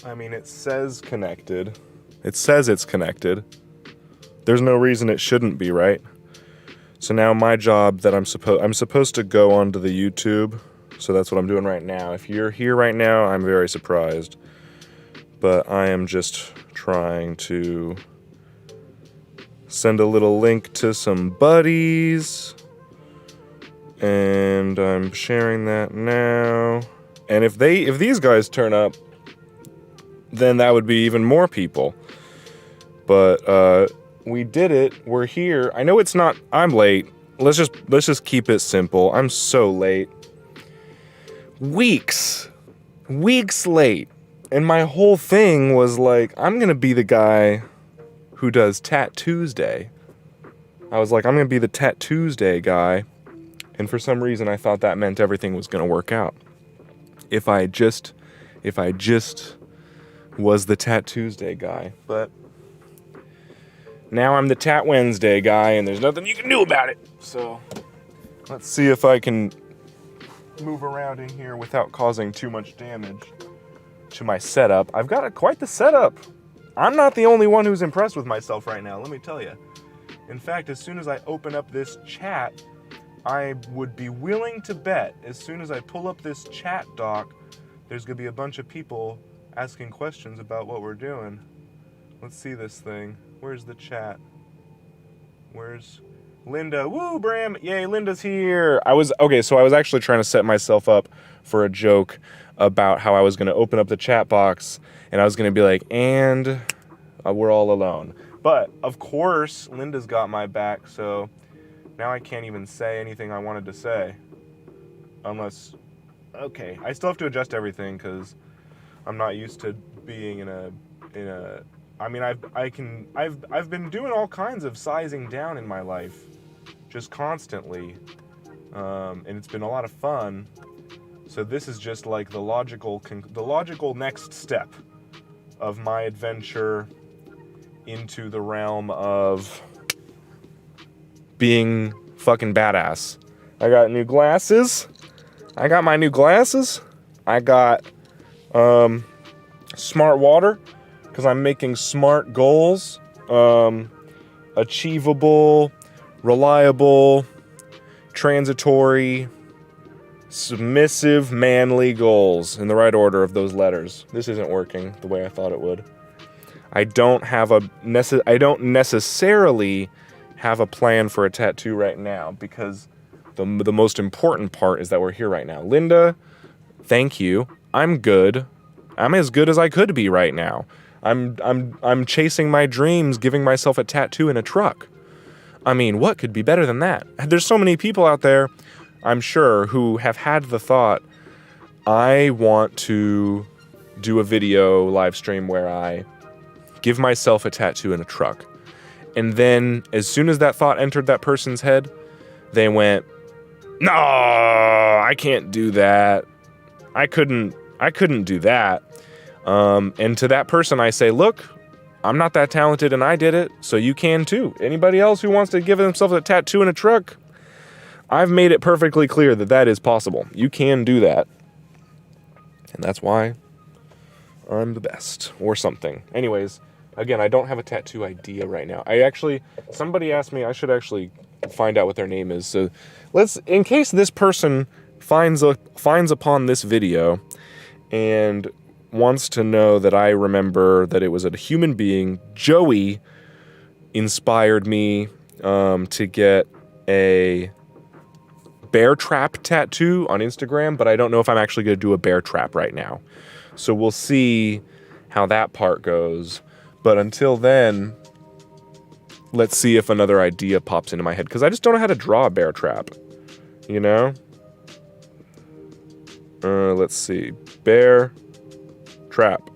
I mean, it says connected. It says it's connected. There's no reason it shouldn't be, right? So now my job that I'm supposed to go onto the YouTube. So that's what I'm doing right now. If you're here right now, I'm very surprised. But I am just trying to send a little link to some buddies. And I'm sharing that now. And if these guys turn up, then that would be even more people. But we did it. We're here. I know it's not. I'm late. Let's just keep it simple. I'm so late. Weeks late. And my whole thing was like, I'm gonna be the guy who does Tat Tuesday. I was like, I'm gonna be the Tat Tuesday guy. And for some reason, I thought that meant everything was gonna work out. If I just was the Tat Tuesday guy. But now I'm the Tat Wednesday guy, and there's nothing you can do about it. So let's see if I can move around in here without causing too much damage to my setup. I've got quite the setup. I'm not the only one who's impressed with myself right now, let me tell you. In fact, as soon as I open up this chat, I would be willing to bet, as soon as I pull up this chat doc, there's gonna be a bunch of people asking questions about what we're doing. Let's see this thing. Where's the chat? Where's Linda? Woo, Bram! Yay, Linda's here! So I was actually trying to set myself up for a joke about how I was going to open up the chat box and I was going to be like, and we're all alone. But, of course, Linda's got my back, so now I can't even say anything I wanted to say. Unless, okay, I still have to adjust everything because I'm not used to being in a, I mean, I've been doing all kinds of sizing down in my life, just constantly, and it's been a lot of fun. So this is just like the logical next step of my adventure into the realm of being fucking badass. I got new glasses. I got my new glasses. I got smart water because I'm making smart goals, achievable, reliable, transitory, submissive, manly goals in the right order of those letters. This isn't working the way I thought it would. I don't necessarily have a plan for a tattoo right now because the most important part is that we're here right now. Linda, thank you. I'm good. I'm as good as I could be right now. I'm chasing my dreams, giving myself a tattoo in a truck. I mean, what could be better than that? There's so many people out there, I'm sure, who have had the thought, I want to do a video live stream where I give myself a tattoo in a truck. And then as soon as that thought entered that person's head, they went, no, I can't do that. I couldn't do that. And to that person, I say, look, I'm not that talented and I did it, so you can too. Anybody else who wants to give themselves a tattoo in a truck, I've made it perfectly clear that that is possible. You can do that. And that's why I'm the best, or something. Anyways, again, I don't have a tattoo idea right now. Somebody asked me, I should actually find out what their name is. So in case this person finds upon this video and wants to know that I remember that it was a human being, Joey inspired me to get a bear trap tattoo on Instagram, but I don't know if I'm actually going to do a bear trap right now. So we'll see how that part goes. But until then, let's see if another idea pops into my head, because I just don't know how to draw a bear trap, you know? Let's see. Bear trap.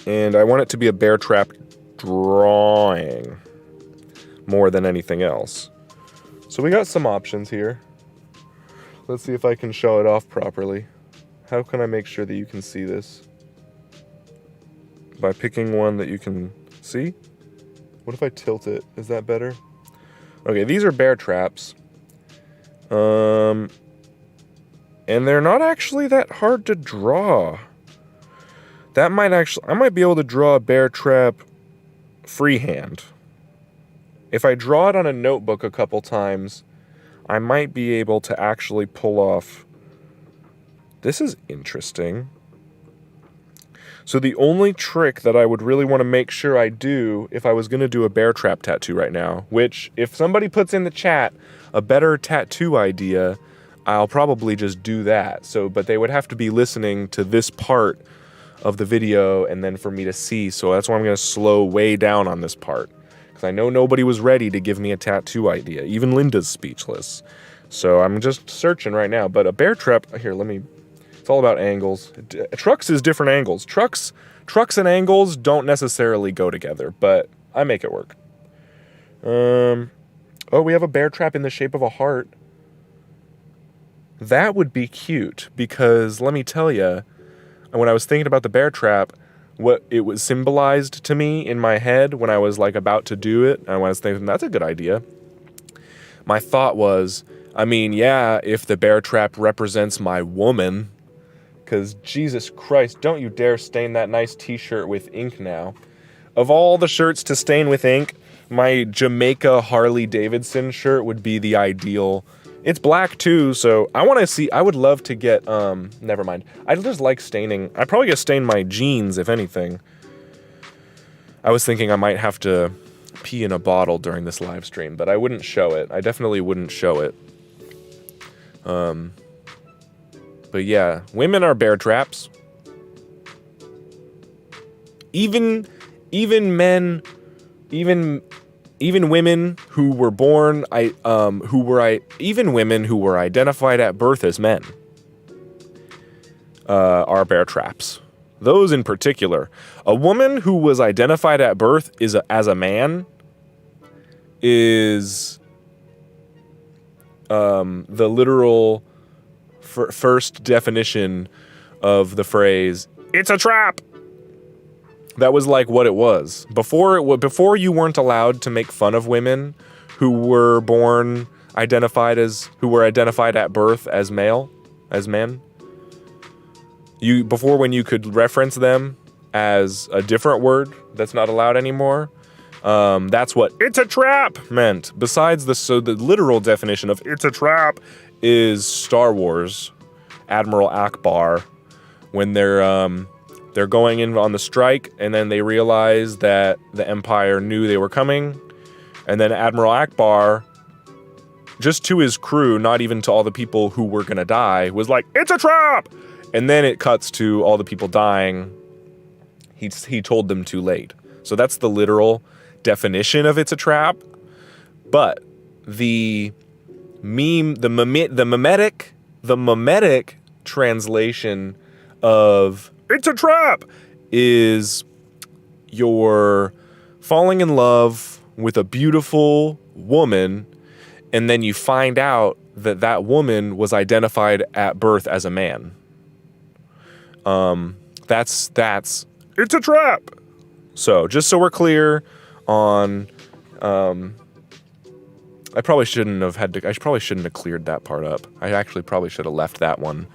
And I want it to be a bear trap drawing more than anything else. So we got some options here. Let's see if I can show it off properly. How can I make sure that you can see this? By picking one that you can see? What if I tilt it? Is that better? Okay, these are bear traps. And they're not actually that hard to draw. I might be able to draw a bear trap freehand. If I draw it on a notebook a couple times, I might be able to actually pull off. This is interesting. So the only trick that I would really want to make sure I do if I was going to do a bear trap tattoo right now, which if somebody puts in the chat a better tattoo idea, I'll probably just do that. But they would have to be listening to this part of the video and then for me to see. So that's why I'm going to slow way down on this part. Because I know nobody was ready to give me a tattoo idea. Even Linda's speechless. So I'm just searching right now. But a bear trap, here, it's all about angles. Trucks is different angles. Trucks and angles don't necessarily go together, but I make it work. Oh, we have a bear trap in the shape of a heart. That would be cute because let me tell you, when I was thinking about the bear trap, what it was symbolized to me in my head when I was like about to do it, and I was thinking that's a good idea. My thought was, yeah, if the bear trap represents my woman, because Jesus Christ, don't you dare stain that nice t-shirt with ink now. Of all the shirts to stain with ink, my Jamaica Harley Davidson shirt would be the ideal. It's black too, so I would love to get, never mind. I just like staining. I'd probably get stain my jeans, if anything. I was thinking I might have to pee in a bottle during this live stream, but I wouldn't show it. I definitely wouldn't show it. But yeah, women are bear traps. Even men, even women who were born, even women who were identified at birth as men, are bear traps. Those in particular. A woman who was identified at birth as a man is the literal first definition of the phrase, "It's a trap." That was like what it was. Before you weren't allowed to make fun of women who were identified at birth as men. Before when you could reference them as a different word that's not allowed anymore, that's what "it's a trap" meant. Besides the literal definition of "it's a trap" is Star Wars, Admiral Akbar, when they're going in on the strike, and then they realize that the Empire knew they were coming, and then Admiral Akbar, just to his crew, not even to all the people who were gonna die, was like, "It's a trap!" And then it cuts to all the people dying. He told them too late. So that's the literal definition of "it's a trap." But the mimetic translation of "it's a trap" is you're falling in love with a beautiful woman, and then you find out that that woman was identified at birth as a man. That's "it's a trap." So just so we're clear on, I probably shouldn't have cleared that part up. I actually probably should have left that one.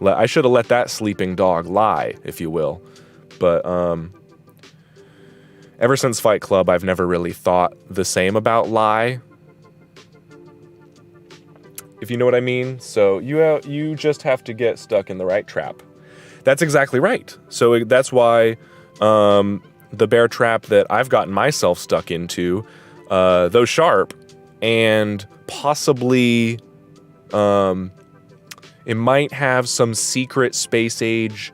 I should have let that sleeping dog lie, if you will. But ever since Fight Club, I've never really thought the same about lie, if you know what I mean. So you just have to get stuck in the right trap. That's exactly right. So that's why the bear trap that I've gotten myself stuck into, though sharp, and possibly it might have some secret space age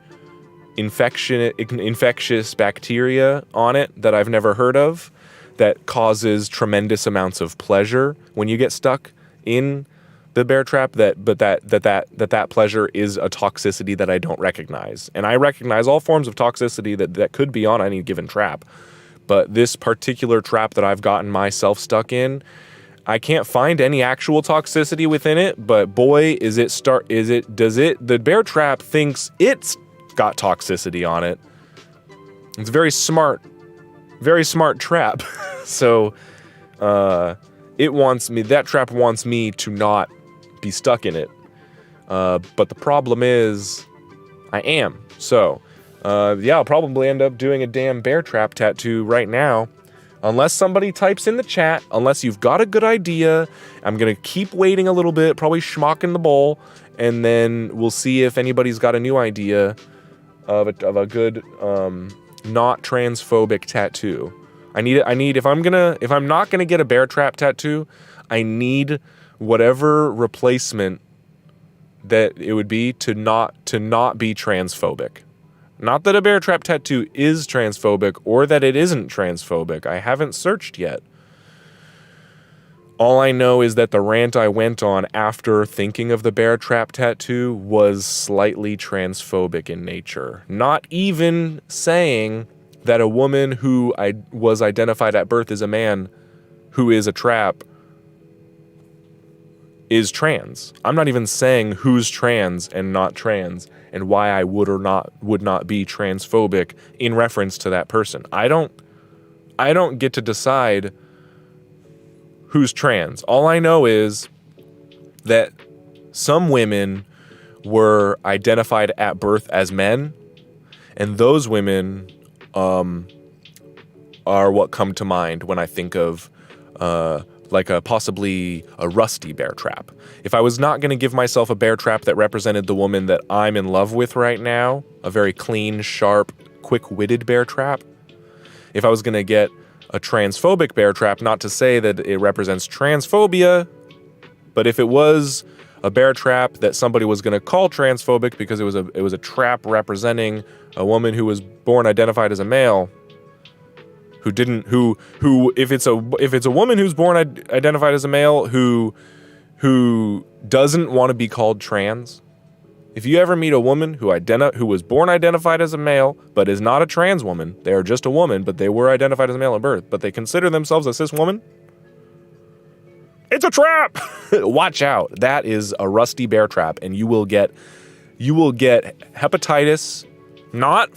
infectious bacteria on it that I've never heard of that causes tremendous amounts of pleasure when you get stuck in the bear trap, but that pleasure is a toxicity that I don't recognize. And I recognize all forms of toxicity that could be on any given trap. But this particular trap that I've gotten myself stuck in, I can't find any actual toxicity within it, but boy, the bear trap thinks it's got toxicity on it. It's a very smart trap. So, that trap wants me to not be stuck in it. But the problem is, I am. So, yeah, I'll probably end up doing a damn bear trap tattoo right now. Unless somebody types in the chat, unless you've got a good idea, I'm going to keep waiting a little bit, probably schmocking the bowl, and then we'll see if anybody's got a new idea of a good, not transphobic tattoo. If I'm not gonna get a bear trap tattoo, I need whatever replacement that it would be to not be transphobic. Not that a bear trap tattoo is transphobic or that it isn't transphobic. I haven't searched yet. All I know is that the rant I went on after thinking of the bear trap tattoo was slightly transphobic in nature. Not even saying that a woman who was identified at birth as a man who is a trap is trans. I'm not even saying who's trans and not trans and why I would not be transphobic in reference to that person. I don't get to decide who's trans. All I know is that some women were identified at birth as men, and those women are what come to mind when I think of like possibly a rusty bear trap. If I was not going to give myself a bear trap that represented the woman that I'm in love with right now, a very clean, sharp, quick-witted bear trap, if I was going to get a transphobic bear trap, not to say that it represents transphobia, but if it was a bear trap that somebody was going to call transphobic because it was a trap representing a woman who was born identified as a male, if it's a woman who's born identified as a male who doesn't want to be called trans. If you ever meet a woman who was born identified as a male but is not a trans woman, they are just a woman, but they were identified as a male at birth, but they consider themselves a cis woman, it's a trap. Watch out. That is a rusty bear trap, and you will get hepatitis, not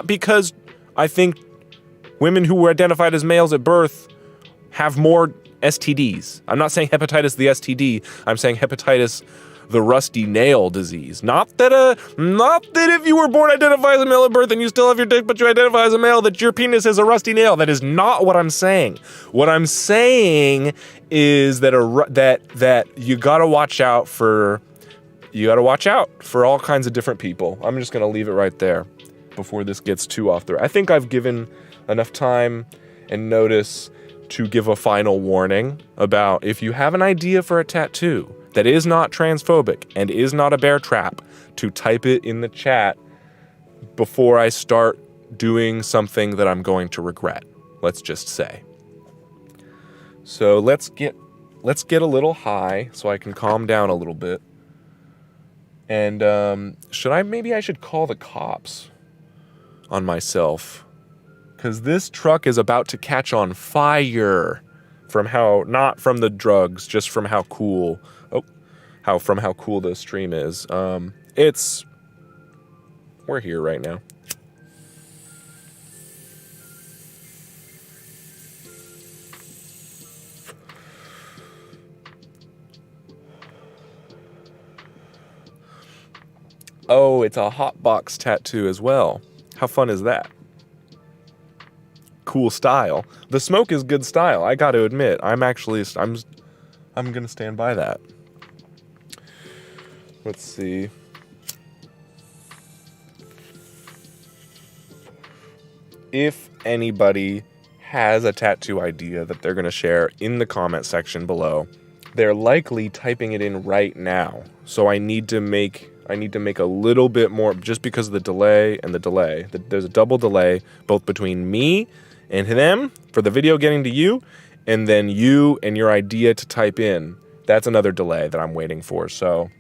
because I think women who were identified as males at birth have more STDs. I'm not saying hepatitis the STD. I'm saying hepatitis the rusty nail disease. Not that if you were born identified as a male at birth and you still have your dick but you identify as a male, that your penis is a rusty nail. That is not what I'm saying. What I'm saying is that you gotta watch out for all kinds of different people. I'm just gonna leave it right there before this gets too off the. I think I've given enough time and notice to give a final warning about if you have an idea for a tattoo that is not transphobic and is not a bear trap, to type it in the chat before I start doing something that I'm going to regret. Let's just say. So let's get a little high so I can calm down a little bit. And maybe I should call the cops on myself. Because this truck is about to catch on fire not from the drugs, just from how cool the stream is. We're here right now. Oh, it's a hotbox tattoo as well. How fun is that? Cool style. The smoke is good style, I got to admit. I'm gonna stand by that. Let's see. If anybody has a tattoo idea that they're gonna share in the comment section below, they're likely typing it in right now. So I need to make a little bit more, just because of the delay and the delay. There's a double delay both between me and them for the video getting to you, and then you and your idea to type in. That's another delay that I'm waiting for. So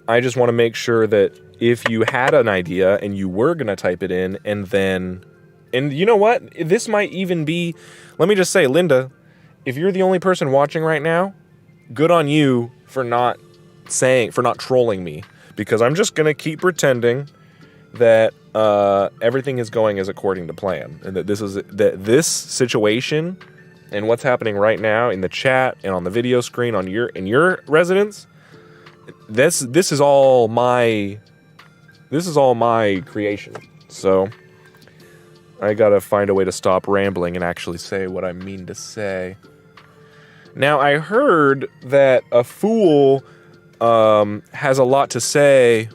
I just want to make sure that if you had an idea and you were going to type it in, and you know what? This might even be, let me just say, Linda, if you're the only person watching right now, good on you for not trolling me, because I'm just going to keep pretending that everything is going as according to plan, and that this situation and what's happening right now in the chat and on the video screen in your residence, this is all my creation. So I gotta find a way to stop rambling and actually say what I mean to say. Now, I heard that a fool has a lot to say,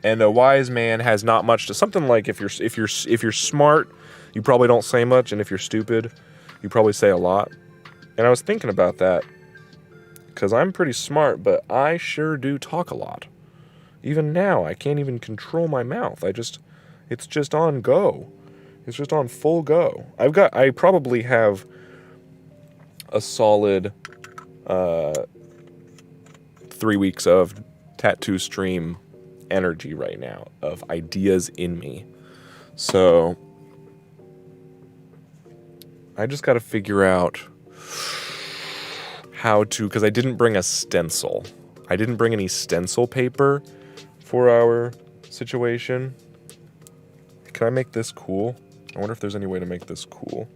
and a wise man has not much to. Something like if you're smart, you probably don't say much, and if you're stupid, you probably say a lot. And I was thinking about that because I'm pretty smart, but I sure do talk a lot. Even now, I can't even control my mouth. It's just on go. It's just on full go. I probably have a solid 3 weeks of tattoo stream energy right now, of ideas in me. So I just got to figure out how to, because I didn't bring a stencil. I didn't bring any stencil paper for our situation. Can I make this cool? I wonder if there's any way to make this cool.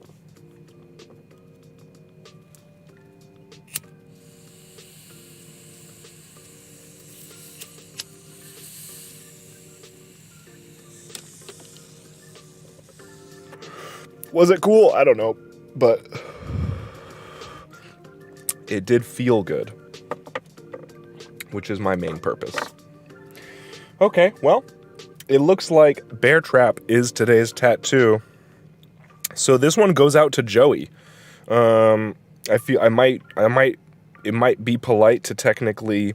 Was it cool? I don't know, but it did feel good, which is my main purpose. Okay, well, it looks like Bear Trap is today's tattoo. So this one goes out to Joey. I feel it might be polite to technically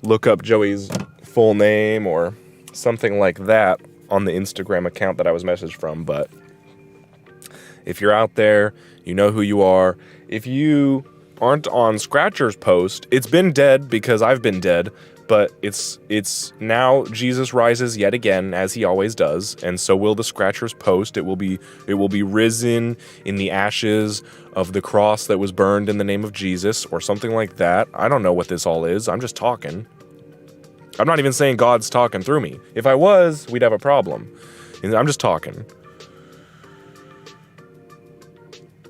look up Joey's full name or something like that on the Instagram account that I was messaged from, but if you're out there, you know who you are. If you aren't on Scratcher's post, it's been dead because I've been dead, but it's now Jesus rises yet again, as he always does, and so will the Scratcher's post. It will be risen in the ashes of the cross that was burned in the name of Jesus, or something like that. I don't know what this all is. I'm just talking. I'm not even saying God's talking through me. If I was, we'd have a problem. And I'm just talking.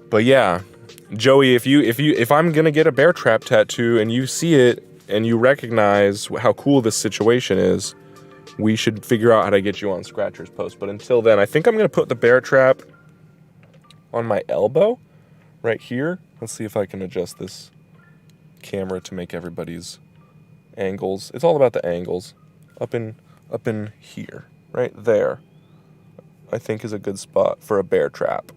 But yeah, Joey, if I'm gonna get a Bear Trap tattoo and you see it and you recognize how cool this situation is, we should figure out how to get you on Scratcher's post. But until then, I think I'm gonna put the Bear Trap on my elbow, right here. Let's see if I can adjust this camera to make everybody's angles. It's all about the angles. Up in here, right there, I think is a good spot for a Bear Trap.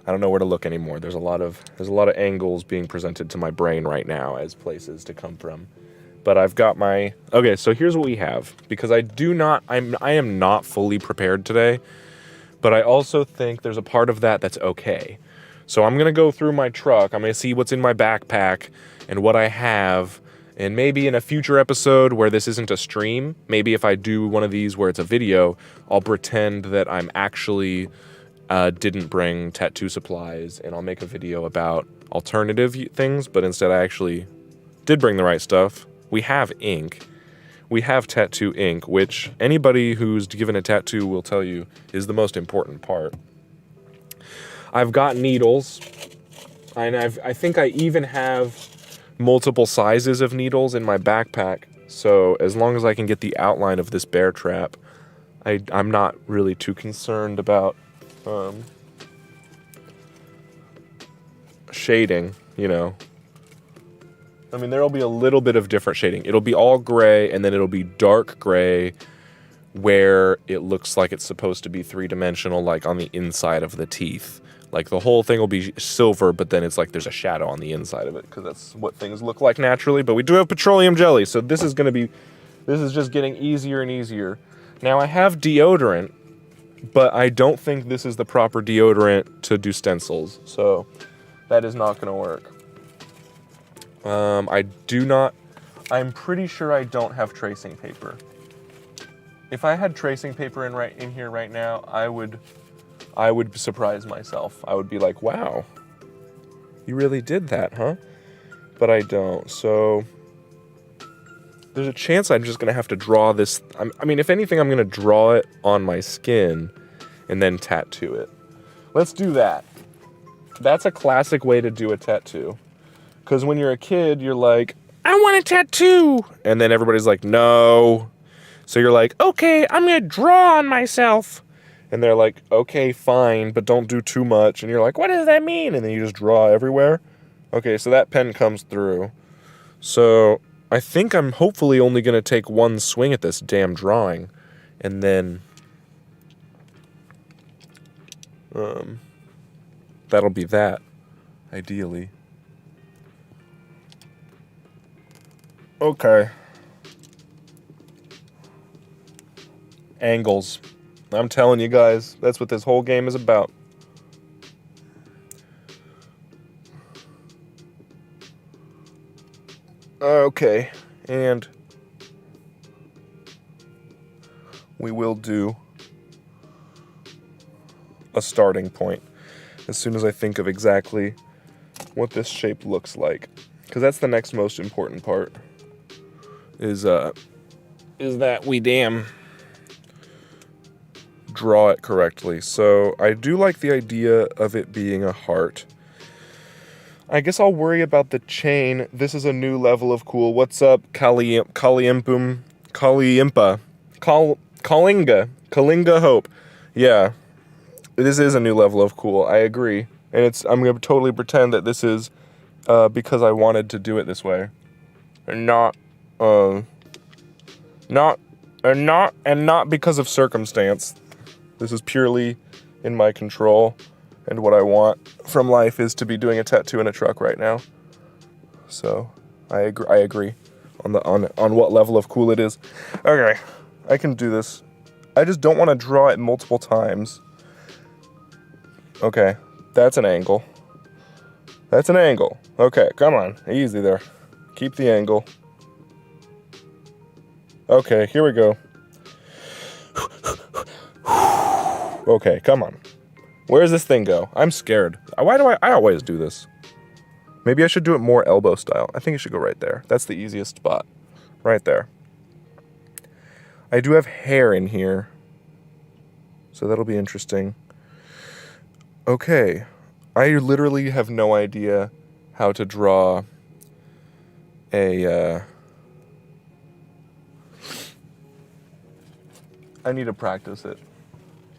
I don't know where to look anymore. There's a lot of angles being presented to my brain right now as places to come from. But I've got my... Okay, so here's what we have. Because I am not fully prepared today, but I also think there's a part of that that's okay. So I'm going to go through my truck. I'm going to see what's in my backpack and what I have. And maybe in a future episode where this isn't a stream, maybe if I do one of these where it's a video, I'll pretend that I'm actually... didn't bring tattoo supplies, and I'll make a video about alternative things, but instead I actually did bring the right stuff. We have ink. We have tattoo ink, which anybody who's given a tattoo will tell you is the most important part. I've got needles, and I think I even have multiple sizes of needles in my backpack, so as long as I can get the outline of this Bear Trap, I'm not really too concerned about shading, you know. I mean, there'll be a little bit of different shading. It'll be all gray, and then it'll be dark gray where it looks like it's supposed to be three-dimensional, like on the inside of the teeth. Like the whole thing will be silver, but then it's like there's a shadow on the inside of it, because that's what things look like naturally. But we do have petroleum jelly, so this is just getting easier and easier. Now I have deodorant, but I don't think this is the proper deodorant to do stencils, so that is not going to work. I'm pretty sure I don't have tracing paper. If I had tracing paper in here right now, I would surprise myself. I would be like, wow, you really did that, huh? But I don't, so there's a chance I'm just going to have to draw this. I mean, if anything, I'm going to draw it on my skin and then tattoo it. Let's do that. That's a classic way to do a tattoo. Because when you're a kid, you're like, I want a tattoo. And then everybody's like, no. So you're like, okay, I'm going to draw on myself. And they're like, okay, fine, but don't do too much. And you're like, what does that mean? And then you just draw everywhere. Okay, so that pen comes through. So I think I'm hopefully only going to take one swing at this damn drawing. And then that'll be that, ideally. Okay. Angles. I'm telling you guys, that's what this whole game is about. Okay, and we will do a starting point as soon as I think of exactly what this shape looks like, because that's the next most important part. Is that we damn draw it correctly. So I do like the idea of it being a heart. I guess I'll worry about the chain. This is a new level of cool. What's up, Kalinga Hope. Yeah, this is a new level of cool. I agree, and I'm gonna totally pretend that this is because I wanted to do it this way, and not because of circumstance. This is purely in my control, and what I want from life is to be doing a tattoo in a truck right now. So I agree on what level of cool it is. Okay, I can do this. I just don't want to draw it multiple times. Okay, that's an angle. That's an angle. Okay, come on, easy there. Keep the angle. Okay, here we go. Okay, come on. Where does this thing go? I'm scared. Why do I always do this? Maybe I should do it more elbow style. I think it should go right there. That's the easiest spot. Right there. I do have hair in here, so that'll be interesting. Okay. I literally have no idea how to draw I need to practice it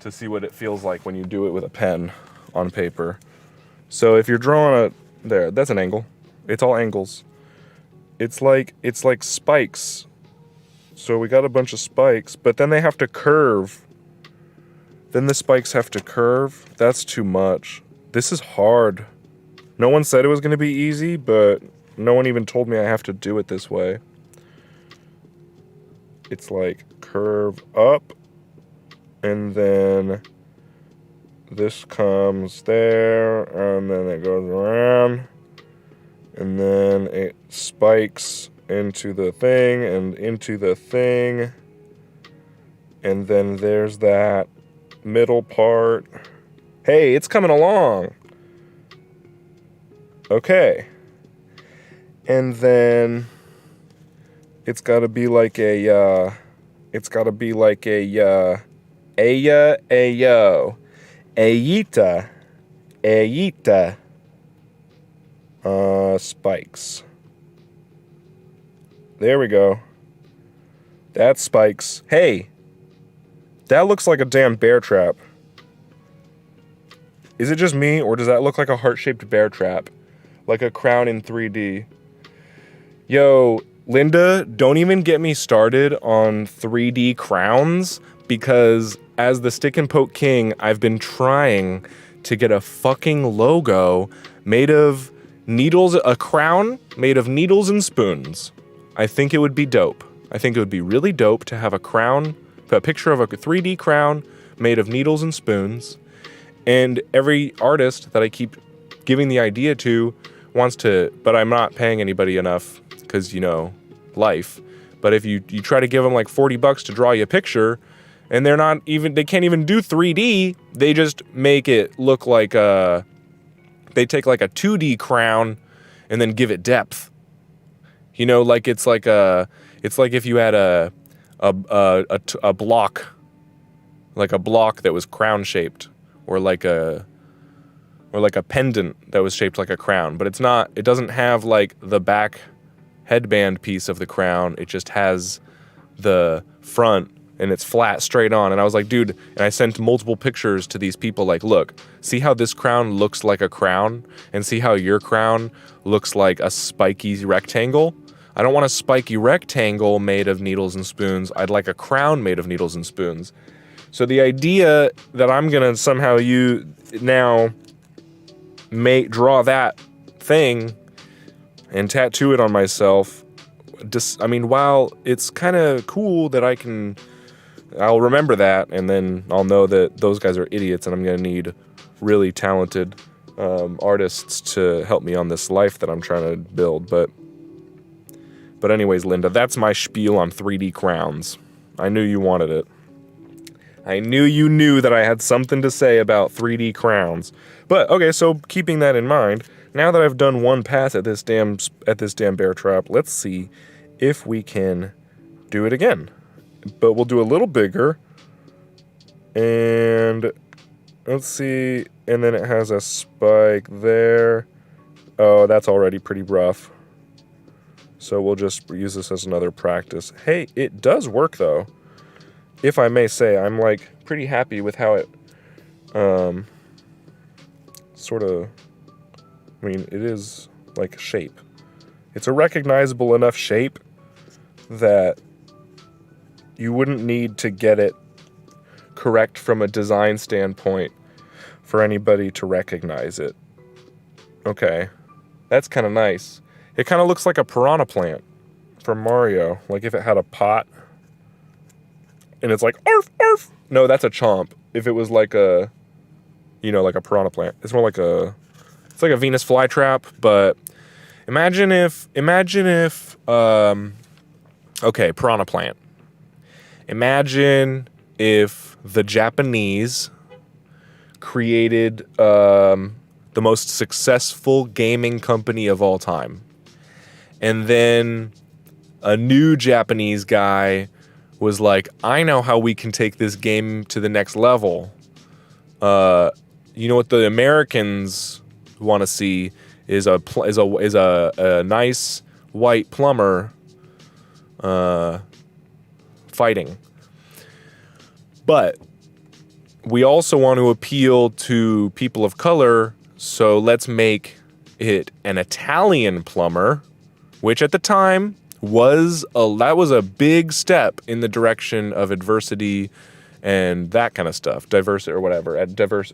to see what it feels like when you do it with a pen on paper. So if you're drawing there, that's an angle. It's all angles. It's like spikes. So we got a bunch of spikes, but then they have to curve. Then the spikes have to curve. That's too much. This is hard. No one said it was going to be easy, but no one even told me I have to do it this way. It's like curve up, and then this comes there, and then it goes around, and then it spikes into the thing, and into the thing, and then there's that middle part. Hey, it's coming along. Okay. And then it's got to be like ayo, ayita, spikes. There we go. That's spikes. Hey, that looks like a damn bear trap. Is it just me, or does that look like a heart-shaped bear trap? Like a crown in 3D. Yo, Linda, don't even get me started on 3D crowns, because as the Stick and Poke King, I've been trying to get a fucking logo made of needles, a crown made of needles and spoons. I think it would be dope. I think it would be really dope to have a crown, a picture of a 3D crown made of needles and spoons. And every artist that I keep giving the idea to wants to, but I'm not paying anybody enough because, you know, life. But if you try to give them like $40 to draw you a picture, and they can't even do 3D, they just make it look like they take like a 2D crown and then give it depth. You know, like it's like if you had a block, like a block that was crown shaped, or like a pendant that was shaped like a crown, but it doesn't have like the back headband piece of the crown. It just has the front and it's flat straight on. And I was like, dude, and I sent multiple pictures to these people like, look, see how this crown looks like a crown and see how your crown looks like a spiky rectangle? I don't want a spiky rectangle made of needles and spoons. I'd like a crown made of needles and spoons. So the idea that I'm going to somehow draw that thing and tattoo it on myself, while it's kind of cool that I'll remember that, and then I'll know that those guys are idiots and I'm going to need really talented artists to help me on this life that I'm trying to build. But anyways, Linda, that's my spiel on 3D crowns. I knew you wanted it. I knew you knew that I had something to say about 3D crowns. But okay, so keeping that in mind, now that I've done one pass at this damn bear trap, let's see if we can do it again. But we'll do a little bigger. And let's see, and then it has a spike there. Oh, that's already pretty rough. So we'll just use this as another practice. Hey, it does work though. If I may say, I'm like pretty happy with how it it is like shape. It's a recognizable enough shape that you wouldn't need to get it correct from a design standpoint for anybody to recognize it. Okay, that's kind of nice. It kind of looks like a piranha plant from Mario, like if it had a pot. And it's like, arf, arf. No, that's a chomp. If it was like a piranha plant. It's more like it's like a Venus flytrap, but imagine if, piranha plant. Imagine if the Japanese created the most successful gaming company of all time. And then a new Japanese guy was like, I know how we can take this game to the next level. You know what the Americans want to see is a nice white plumber fighting. But we also want to appeal to people of color, so let's make it an Italian plumber, which at the time was a big step in the direction of adversity and that kind of stuff, diversity or whatever.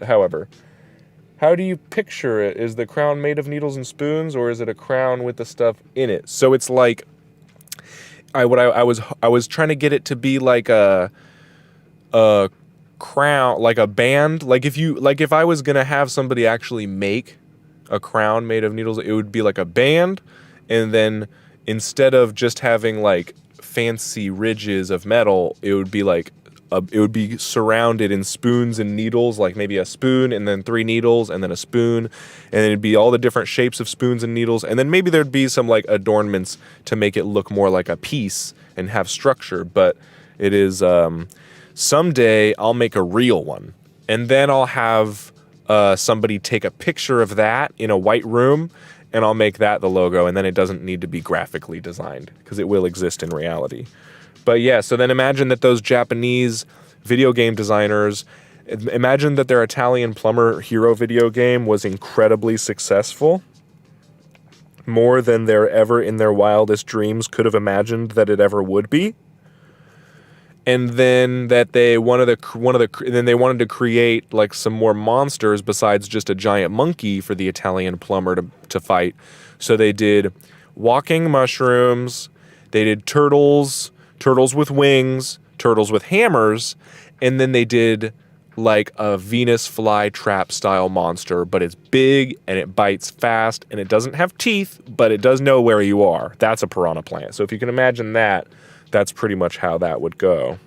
However, how do you picture it? Is the crown made of needles and spoons, or is it a crown with the stuff in it? So it's like I was trying to get it to be like a crown, like a band. Like if I was gonna have somebody actually make a crown made of needles, it would be like a band, and then instead of just having like fancy ridges of metal, it would be like it would be surrounded in spoons and needles, like maybe a spoon and then 3 needles and then a spoon, and it'd be all the different shapes of spoons and needles, and then maybe there'd be some like adornments to make it look more like a piece and have structure. But it is someday I'll make a real one, and then I'll have somebody take a picture of that in a white room, and I'll make that the logo, and then it doesn't need to be graphically designed because it will exist in reality. But yeah, so then imagine that those Japanese video game designers, imagine that their Italian plumber hero video game was incredibly successful, more than they're ever in their wildest dreams could have imagined that it ever would be. And then that they wanted to create like some more monsters besides just a giant monkey for the Italian plumber to fight. So they did walking mushrooms, they did turtles with wings, turtles with hammers, and then they did like a Venus flytrap style monster, but it's big and it bites fast and it doesn't have teeth, but it does know where you are. That's a piranha plant. So if you can imagine that, that's pretty much how that would go.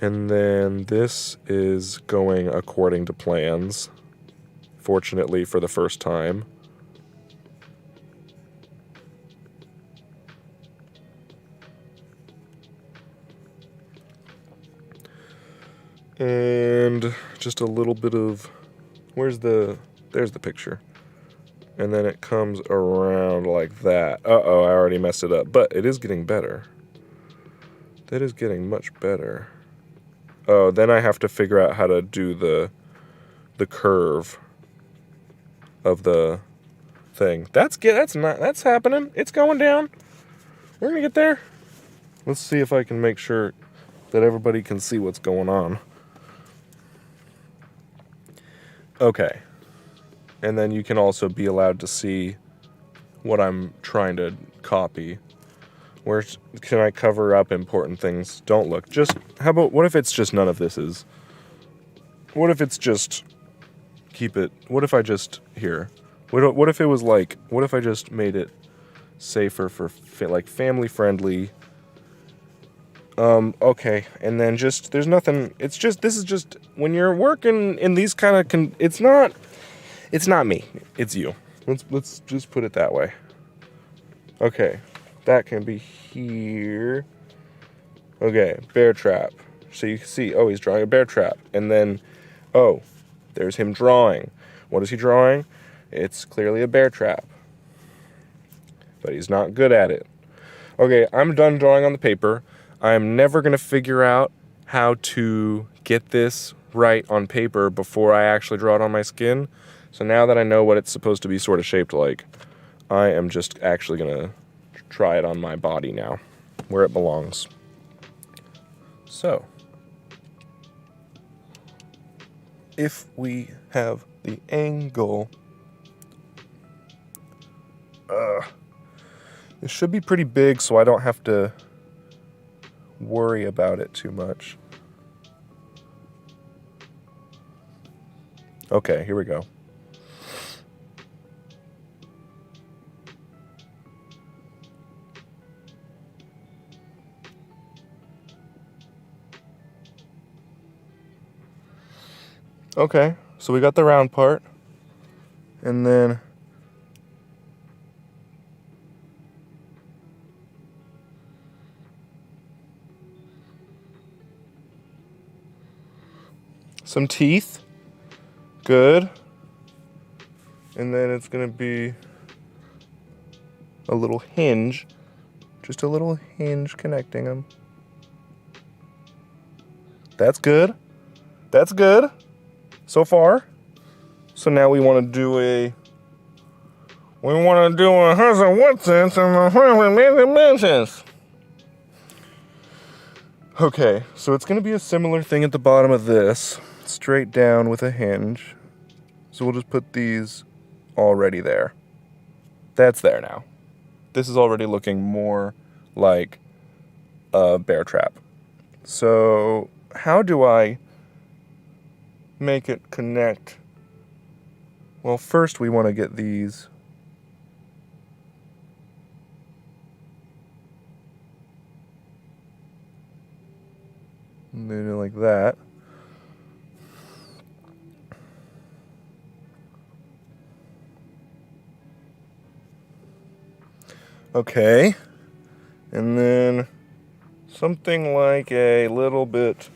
And then this is going according to plans, fortunately for the first time. And just a little bit of, there's the picture. And then it comes around like that. Uh-oh, I already messed it up. But it is getting better. That is getting much better. Oh, then I have to figure out how to do the curve of the thing. That's happening. It's going down. We're gonna get there. Let's see if I can make sure that everybody can see what's going on. Okay. And then you can also be allowed to see what I'm trying to copy. Where can I cover up important things? Don't look. Just, what if it's just none of this is? What if it's just, what if I just, here. What if it was like, what if I just made it safer for, like, family friendly? Okay, and then just, there's nothing, it's just, this is just, when you're working in these kind of, it's not me, it's you. Let's just put it that way. Okay, that can be here. Okay, bear trap. So you can see, oh, he's drawing a bear trap. And then, oh, there's him drawing. What is he drawing? It's clearly a bear trap. But he's not good at it. Okay, I'm done drawing on the paper. I'm never going to figure out how to get this right on paper before I actually draw it on my skin. So now that I know what it's supposed to be sort of shaped like, I am just actually going to try it on my body now, where it belongs. So, if we have the angle, it should be pretty big so I don't have to worry about it too much. Okay, here we go. Okay, so we got the round part, and then some teeth. Good. And then it's going to be a little hinge. Just a little hinge connecting them. That's good. That's good so far. So now we want to do a Here's a what sense and a dimensions. Okay, so it's going to be a similar thing at the bottom of this, straight down with a hinge. So we'll just put these already there. That's there now. This is already looking more like a bear trap. So how do I make it connect? Well, first we want to get these and then like that. Okay, and then something like a little bit,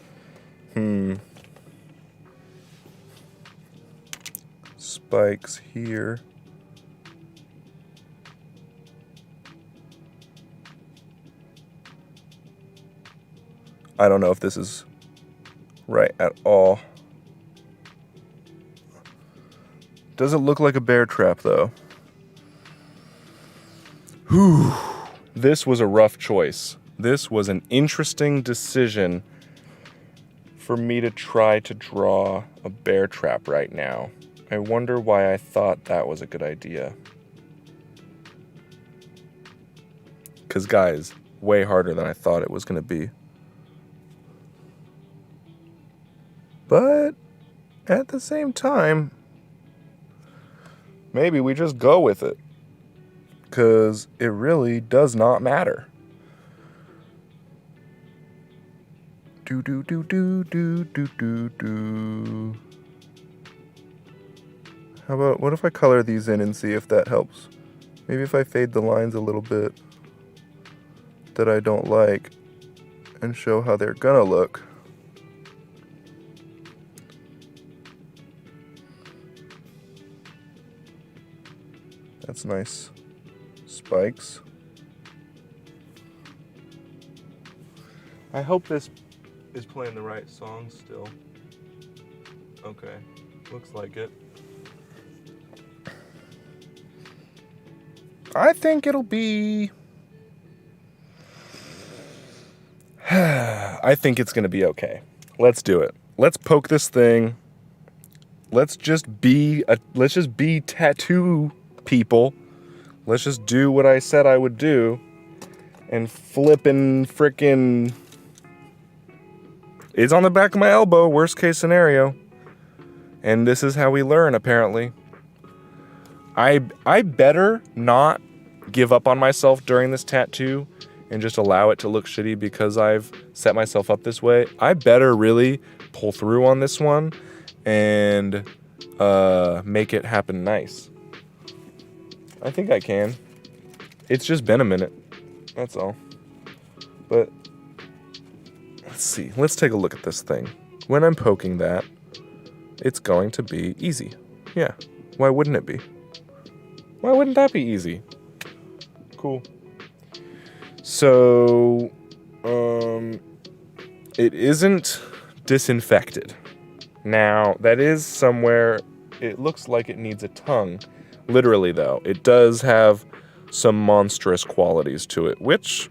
spikes here. I don't know if this is right at all. Does it look like a bear trap though? Whew. This was a rough choice. This was an interesting decision for me to try to draw a bear trap right now. I wonder why I thought that was a good idea. 'Cause guys, way harder than I thought it was gonna be. But at the same time, maybe we just go with it. 'Cause it really does not matter. Do do do do do do do do. How about, what if I color these in and see if that helps? Maybe if I fade the lines a little bit that I don't like and show how they're gonna look. That's nice. Spikes. I hope this is playing the right song still. Okay, looks like it. I think it'll be... I think it's going to be okay. Let's do it. Let's poke this thing. Let's just be tattoo people. Let's just do what I said I would do. And flippin' frickin'... It's on the back of my elbow, worst case scenario. And this is how we learn, apparently. I better not give up on myself during this tattoo and just allow it to look shitty because I've set myself up this way. I better really pull through on this one and make it happen nice. I think I can. It's just been a minute. That's all. But let's see. Let's take a look at this thing. When I'm poking that, it's going to be easy. Yeah. Why wouldn't it be? Why wouldn't that be easy? Cool. So, it isn't disinfected. Now, that is somewhere, it looks like it needs a tongue. Literally, though, it does have some monstrous qualities to it, which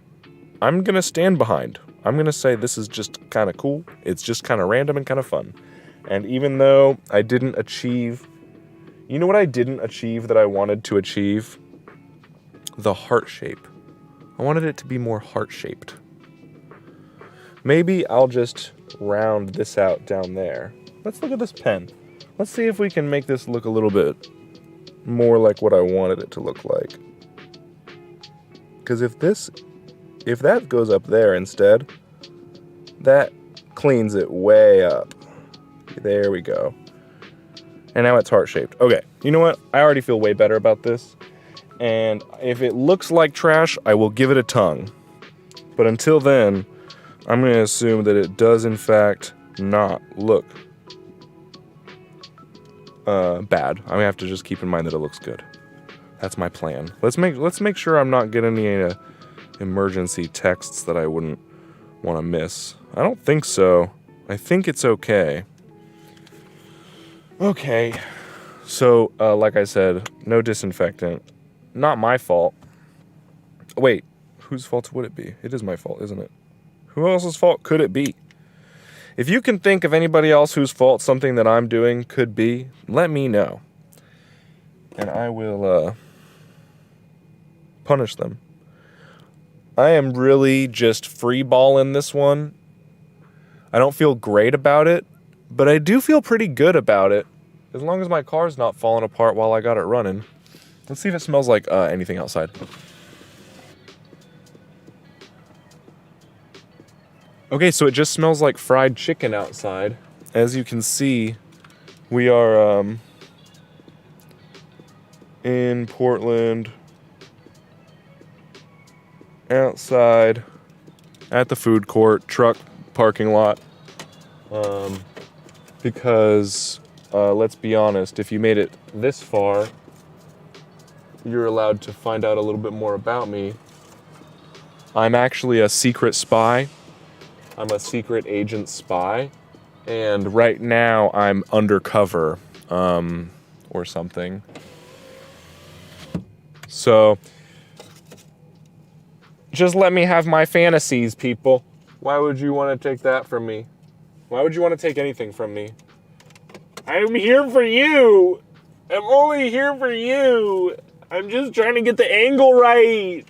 I'm going to stand behind. I'm going to say this is just kind of cool. It's just kind of random and kind of fun. And even though I didn't achieve... You know what I didn't achieve that I wanted to achieve? The heart shape. I wanted it to be more heart-shaped. Maybe I'll just round this out down there. Let's look at this pen. Let's see if we can make this look a little bit more like what I wanted it to look like. Because if that goes up there instead, that cleans it way up. There we go. And now it's heart-shaped. Okay, you know what? I already feel way better about this. And if it looks like trash, I will give it a tongue. But until then, I'm going to assume that it does, in fact, not look bad. I'm going to have to just keep in mind that it looks good. That's my plan. Let's make sure I'm not getting any emergency texts that I wouldn't want to miss. I don't think so. I think it's okay. Okay. So, like I said, no disinfectant. Not my fault. Wait, whose fault would it be? It is my fault, isn't it? Who else's fault could it be? If you can think of anybody else whose fault something that I'm doing could be, let me know. And I will, punish them. I am really just freeballing this one. I don't feel great about it, but I do feel pretty good about it. As long as my car's not falling apart while I got it running. Let's see if it smells like anything outside. Okay, so it just smells like fried chicken outside. As you can see, we are in Portland, outside at the food court, truck parking lot. Because, let's be honest, if you made it this far, you're allowed to find out a little bit more about me. I'm actually a secret spy. I'm a secret agent spy. And right now I'm undercover, or something. So, just let me have my fantasies, people. Why would you want to take that from me? Why would you want to take anything from me? I'm here for you. I'm only here for you. I'm just trying to get the angle right.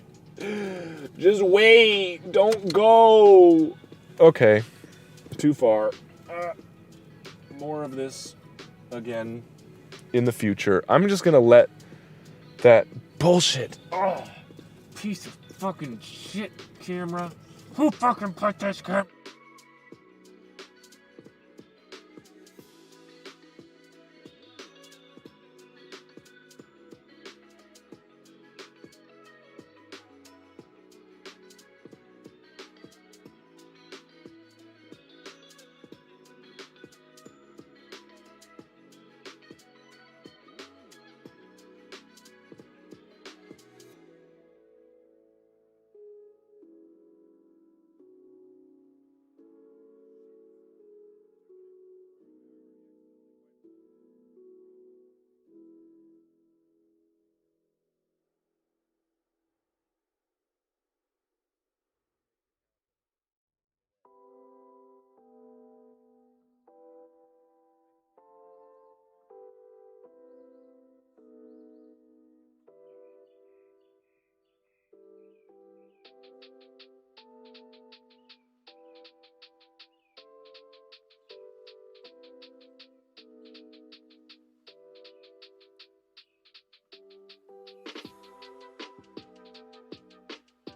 Just wait. Don't go. Okay. Too far. More of this again in the future. I'm just going to let that bullshit. Oh, piece of fucking shit camera. Who fucking put this camera?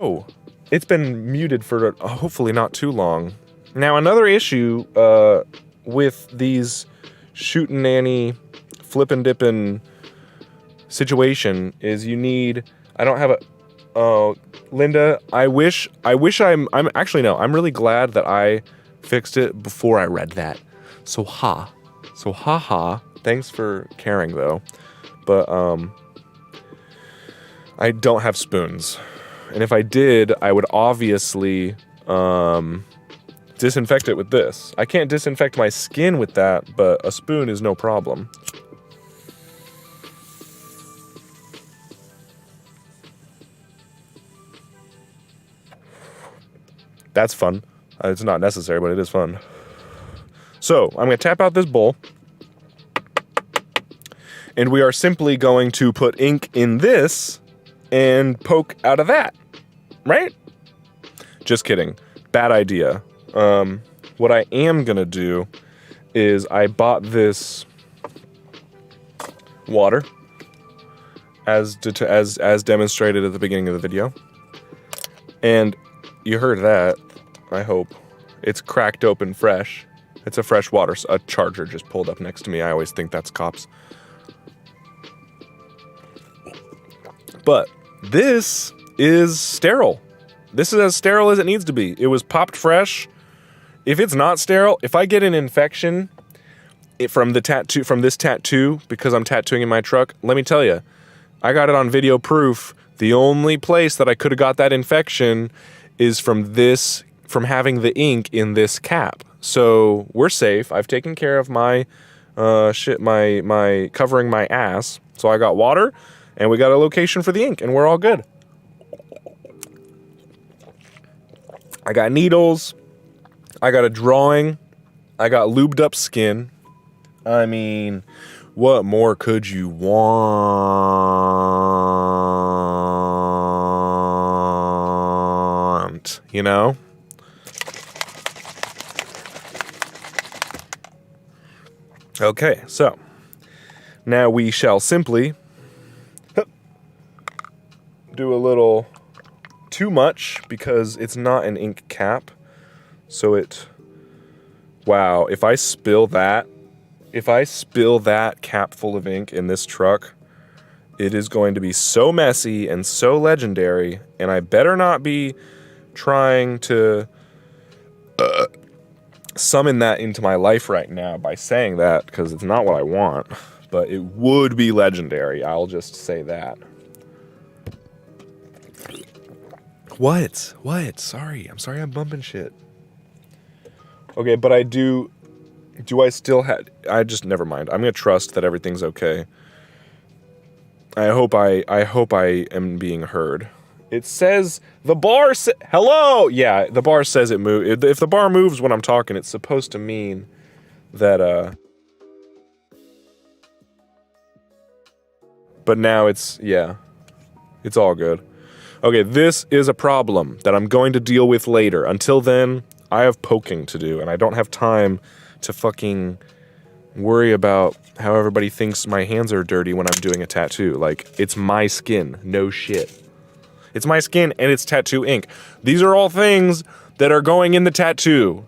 Oh, it's been muted for hopefully not too long. Now, another issue with these shootin' nanny, flippin' dippin' situation is you need. I don't have a. Oh, Linda, I'm actually, no, I'm really glad that I fixed it before I read that. So haha. Thanks for caring though. But I don't have spoons. And if I did, I would obviously disinfect it with this. I can't disinfect my skin with that, but a spoon is no problem. That's fun. It's not necessary, but it is fun. So, I'm going to tap out this bowl. And we are simply going to put ink in this and poke out of that. Right? Just kidding. Bad idea. What I am going to do is I bought this water as demonstrated at the beginning of the video. And you heard that, I hope. It's cracked open fresh. It's a fresh water. A charger just pulled up next to me. I always think that's cops. But this is sterile. This is as sterile as it needs to be. It was popped fresh. If it's not sterile, if I get an infection from this tattoo, because I'm tattooing in my truck, let me tell you, I got it on video proof. The only place that I could have got that infection is from having the ink in this cap. So we're safe. I've taken care of my my covering my ass. So I got water and we got a location for the ink and we're all good. I got needles. I got a drawing. I got lubed up skin. I mean, what more could you want? You know? Okay, so now we shall simply do a little too much because it's not an ink cap. So wow, if I spill that cap full of ink in this truck, it is going to be so messy and so legendary, and I better not be trying to summon that into my life right now by saying that, because it's not what I want, but it would be legendary. I'll just say that. What? Sorry, I'm bumping shit. Okay, but do I still have, never mind. I'm gonna trust that everything's okay. I hope I am being heard. It says, hello! Yeah, the bar says it moved. If the bar moves when I'm talking, it's supposed to mean that, but now it's all good. Okay, this is a problem that I'm going to deal with later. Until then, I have poking to do, and I don't have time to fucking worry about how everybody thinks my hands are dirty when I'm doing a tattoo. Like, it's my skin, no shit. It's my skin and it's tattoo ink. These are all things that are going in the tattoo.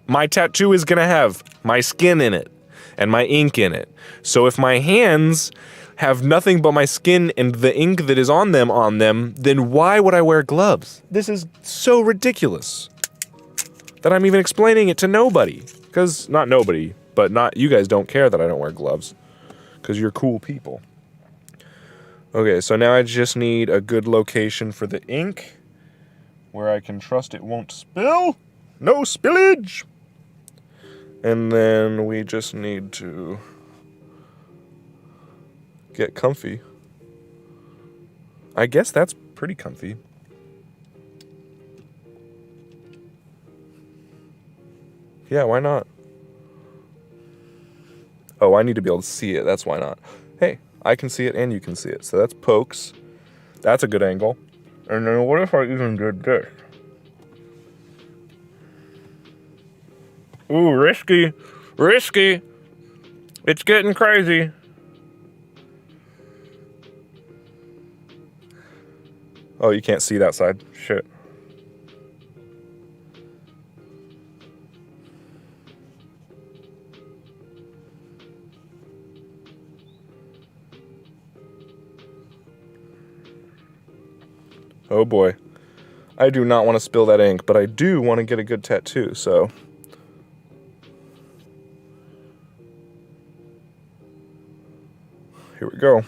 My tattoo is gonna have my skin in it and my ink in it. So if my hands have nothing but my skin and the ink that is on them, then why would I wear gloves? This is so ridiculous that I'm even explaining it to nobody. Because, not nobody, but not, you guys don't care that I don't wear gloves. Because you're cool people. Okay, so now I just need a good location for the ink where I can trust it won't spill. No spillage! And then we just need to get comfy. I guess that's pretty comfy. Yeah, why not? Oh, I need to be able to see it. That's why not. Hey, I can see it and you can see it. So that's pokes. That's a good angle. And then what if I even did this? Ooh, risky. Risky. It's getting crazy. Oh, you can't see that side. Shit. Oh boy. I do not want to spill that ink, but I do want to get a good tattoo, so. Here we go.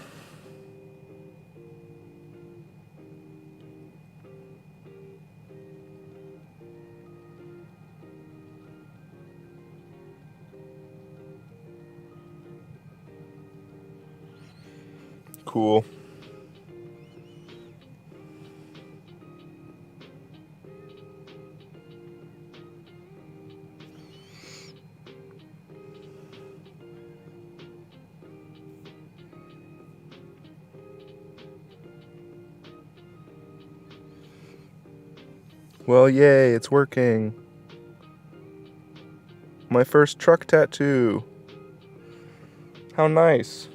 Cool. Well, yay, it's working. My first truck tattoo. How nice.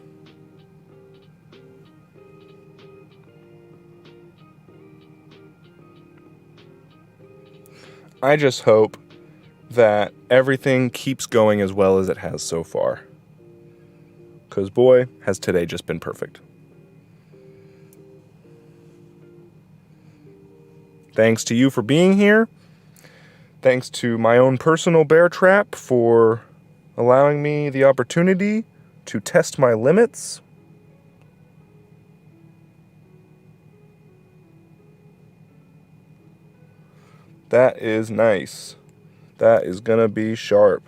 I just hope that everything keeps going as well as it has so far. Because boy, has today just been perfect. Thanks to you for being here. Thanks to my own personal bear trap for allowing me the opportunity to test my limits. That is nice. That is gonna be sharp.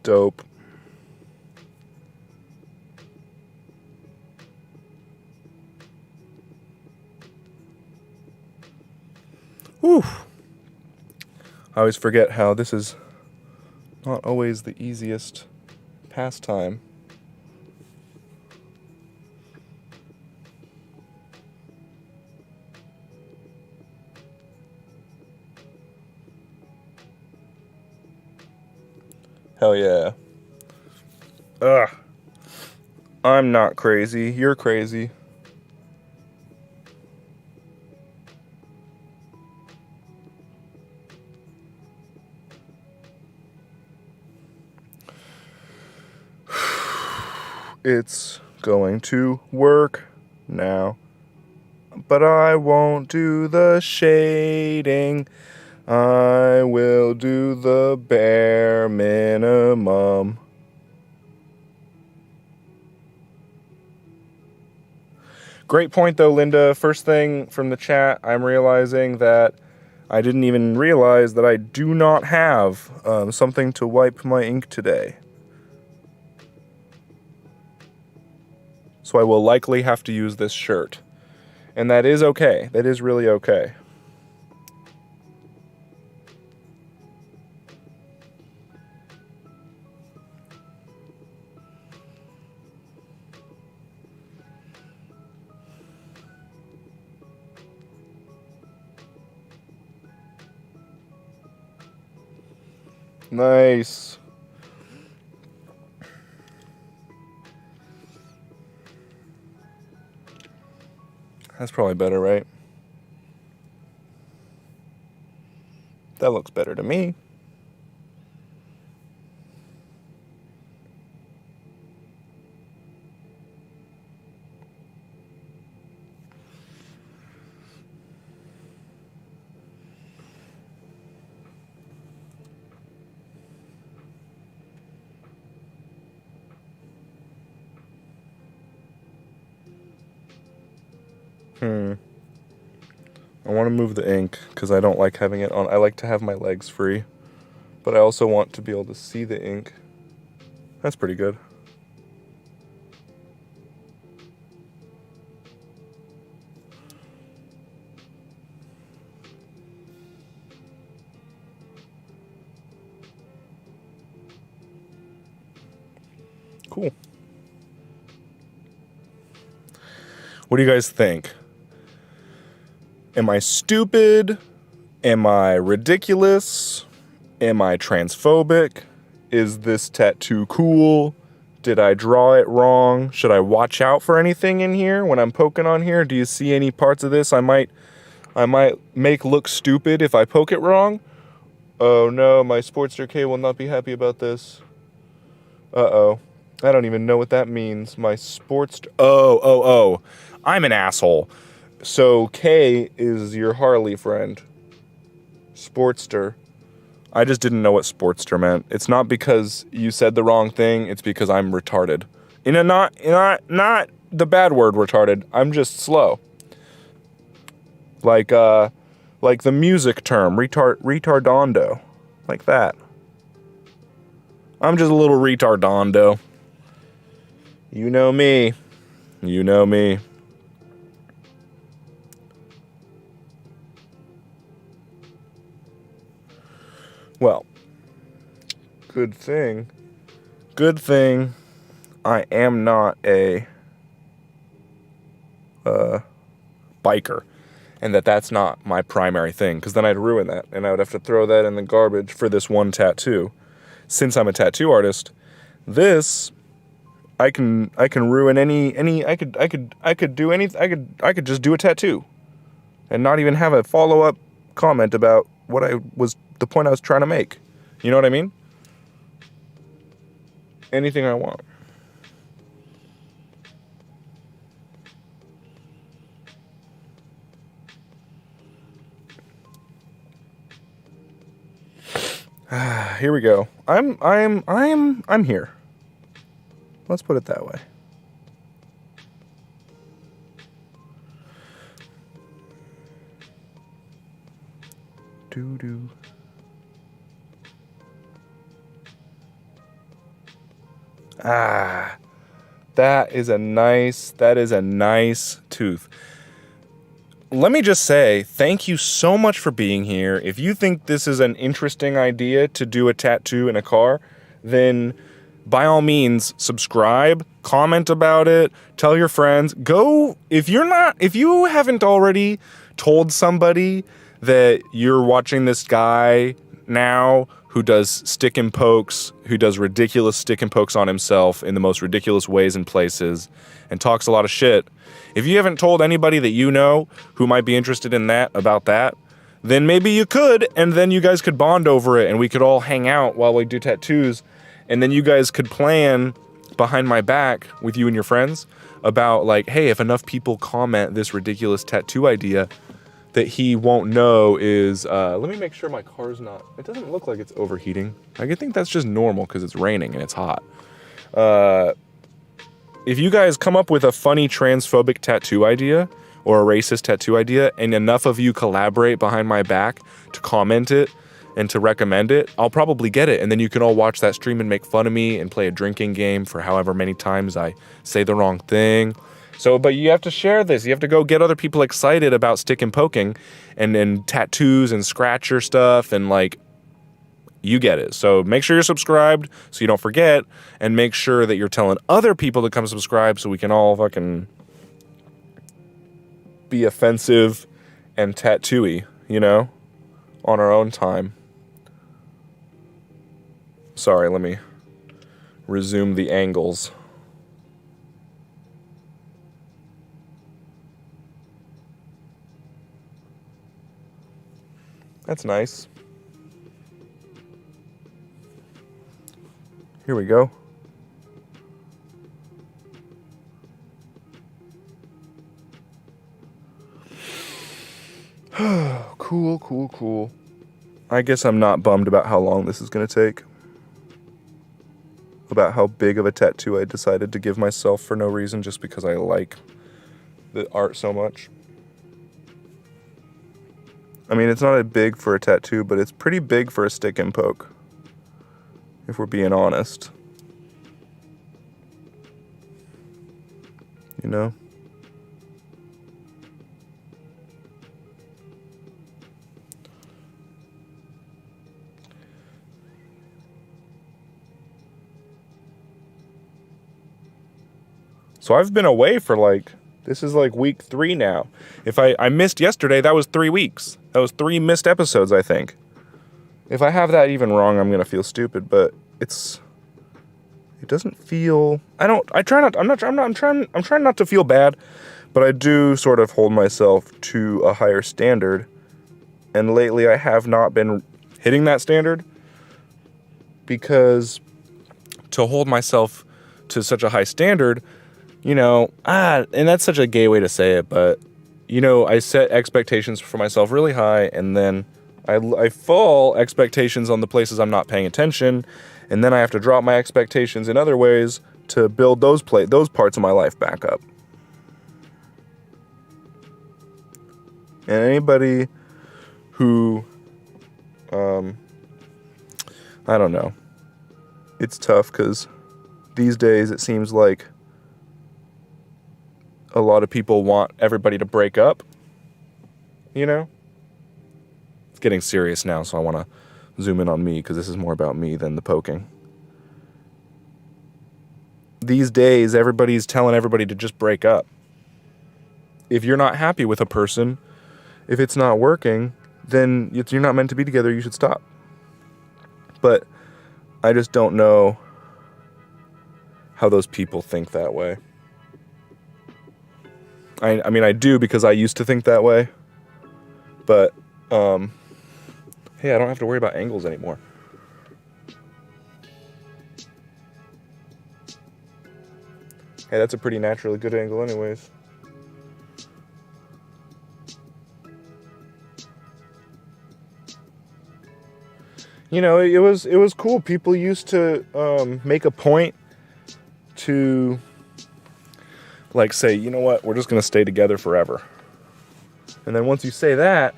Dope. Whew. I always forget how this is not always the easiest pastime. Hell yeah. Ugh. I'm not crazy. You're crazy. It's going to work now. But I won't do the shading. I will do the bare minimum. Great point though, Linda. First thing from the chat, I'm realizing that I didn't even realize that I do not have something to wipe my ink today. So I will likely have to use this shirt. And that is okay. That is really okay. Nice. That's probably better, right? That looks better to me. I want to move the ink because I don't like having it on. I like to have my legs free, but I also want to be able to see the ink. That's pretty good. Cool. What do you guys think? Am I stupid? Am I ridiculous? Am I transphobic? Is this tattoo cool? Did I draw it wrong? Should I watch out for anything in here when I'm poking on here? Do you see any parts of this I might make look stupid if I poke it wrong? Oh no, my Sportster K will not be happy about this. Uh-oh. I don't even know what that means. My Sportster... Oh. I'm an asshole. So K is your Harley friend. Sportster. I just didn't know what Sportster meant. It's not because you said the wrong thing. It's because I'm retarded. Not the bad word retarded. I'm just slow. Like the music term, retardando. Like that. I'm just a little retardando. You know me. You know me. Well, good thing I am not a biker, and that's not my primary thing, because then I'd ruin that, and I would have to throw that in the garbage for this one tattoo. Since I'm a tattoo artist, this I can ruin any I could do anything. I could just do a tattoo and not even have a follow-up comment about the point I was trying to make. You know what I mean? Anything I want. Here we go. I'm here. Let's put it that way. Doo-doo. That is a nice tooth. Let me just say, thank you so much for being here. If you think this is an interesting idea to do a tattoo in a car, then by all means, subscribe, comment about it, tell your friends. If you haven't already told somebody that you're watching this guy now who does stick and pokes, who does ridiculous stick and pokes on himself in the most ridiculous ways and places, and talks a lot of shit. If you haven't told anybody that you know who might be interested in that, about that, then maybe you could, and then you guys could bond over it, and we could all hang out while we do tattoos, and then you guys could plan behind my back with you and your friends about, like, hey, if enough people comment this ridiculous tattoo idea that he won't know is, let me make sure my car's not, it doesn't look like it's overheating. I think that's just normal because it's raining and it's hot. If you guys come up with a funny transphobic tattoo idea or a racist tattoo idea, and enough of you collaborate behind my back to comment it and to recommend it, I'll probably get it. And then you can all watch that stream and make fun of me and play a drinking game for however many times I say the wrong thing. So, but you have to share this. You have to go get other people excited about stick and poking and tattoos and scratcher stuff, and like, you get it. So make sure you're subscribed so you don't forget, and make sure that you're telling other people to come subscribe so we can all fucking be offensive and tattooy, you know, on our own time. Sorry, let me resume the angles. That's nice. Here we go. Cool. I guess I'm not bummed about how long this is going to take. About how big of a tattoo I decided to give myself for no reason, just because I like the art so much. I mean, it's not a big for a tattoo, but it's pretty big for a stick and poke, if we're being honest. You know? So I've been away for this is week 3 now. If I missed yesterday, that was 3 weeks. That was 3 missed episodes, I think. If I have that even wrong, I'm going to feel stupid, but it doesn't feel, I'm trying not to feel bad, but I do sort of hold myself to a higher standard. And lately I have not been hitting that standard, because to hold myself to such a high standard, and that's such a gay way to say it, but I set expectations for myself really high, and then I fall expectations on the places I'm not paying attention, and then I have to drop my expectations in other ways to build those parts of my life back up. And anybody who, I don't know, it's tough because these days it seems like a lot of people want everybody to break up, It's getting serious now, so I want to zoom in on me because this is more about me than the poking. These days, everybody's telling everybody to just break up. If you're not happy with a person, if it's not working, then you're not meant to be together, you should stop. But I just don't know how those people think that way. I mean, I do, because I used to think that way. But, hey, I don't have to worry about angles anymore. Hey, that's a pretty naturally good angle anyways. It was cool. People used to make a point to, like, say, you know what, we're just going to stay together forever. And then once you say that,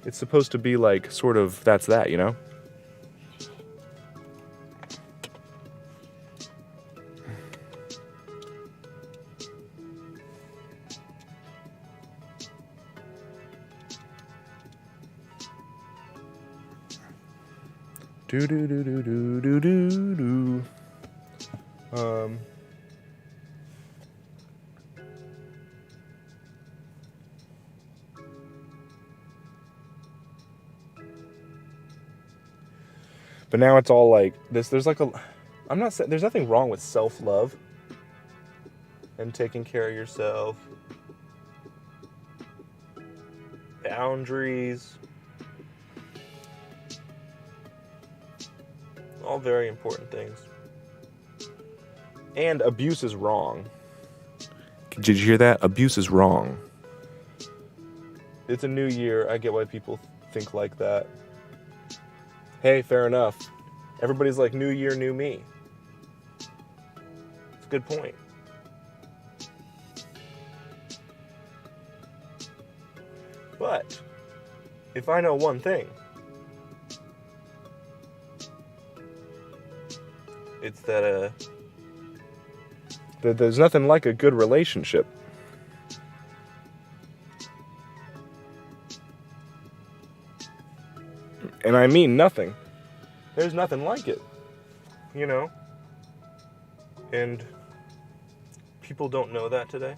it's supposed to be like, sort of, that's that, Do do do do do do do do. But now it's all like this. There's like I'm not saying there's nothing wrong with self-love and taking care of yourself. Boundaries. All very important things. And abuse is wrong. Did you hear that? Abuse is wrong. It's a new year. I get why people think like that. Hey, fair enough. Everybody's like, new year, new me. It's a good point. But if I know one thing, it's that there's nothing like a good relationship. And I mean nothing. There's nothing like it. And people don't know that today.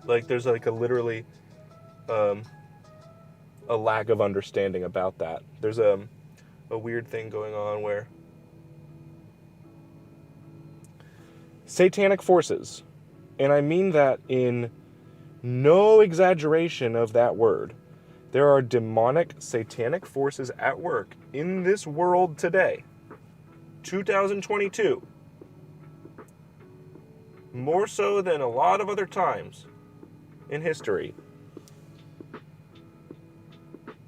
Like, there's like a literally a lack of understanding about that. There's a weird thing going on where satanic forces, and I mean that in no exaggeration of that word, there are demonic, satanic forces at work in this world today, 2022, more so than a lot of other times in history,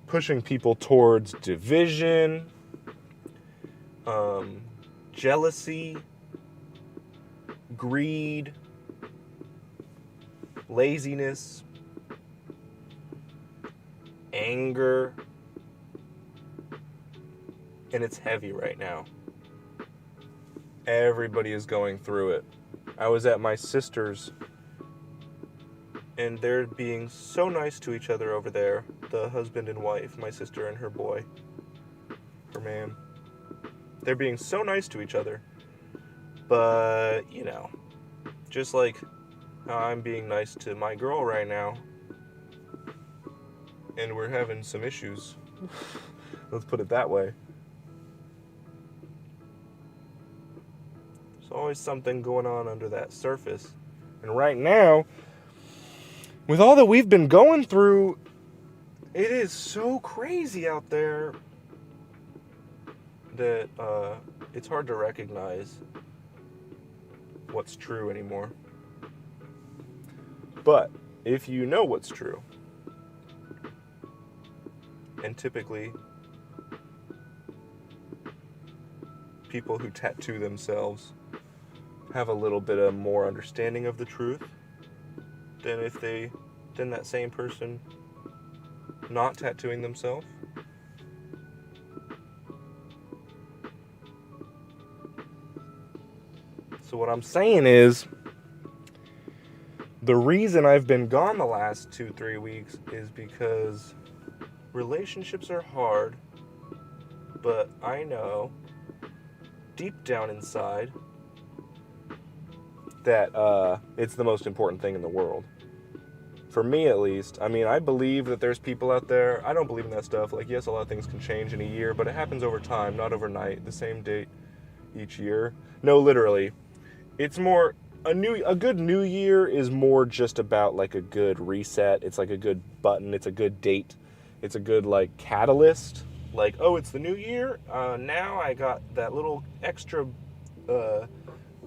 pushing people towards division, jealousy, greed, laziness, anger, and it's heavy right now. Everybody is going through it. I was at my sister's, and they're being so nice to each other over there, the husband and wife, my sister and her boy, her man. They're being so nice to each other, but, just like how I'm being nice to my girl right now, and we're having some issues. Let's put it that way. There's always something going on under that surface. And right now, with all that we've been going through, it is so crazy out there that it's hard to recognize what's true anymore. But if you know what's true, and typically people who tattoo themselves have a little bit of more understanding of the truth than that same person not tattooing themselves. So what I'm saying is, the reason I've been gone the last 2-3 weeks is because relationships are hard, but I know deep down inside that it's the most important thing in the world. For me, at least. I mean, I believe that there's people out there. I don't believe in that stuff. Like, yes, a lot of things can change in a year, but it happens over time, not overnight, the same date each year. No, literally. It's more, a good new year is more just about like a good reset. It's like a good button. It's a good date. It's a good like catalyst. Like, oh, it's the new year. Now I got that little extra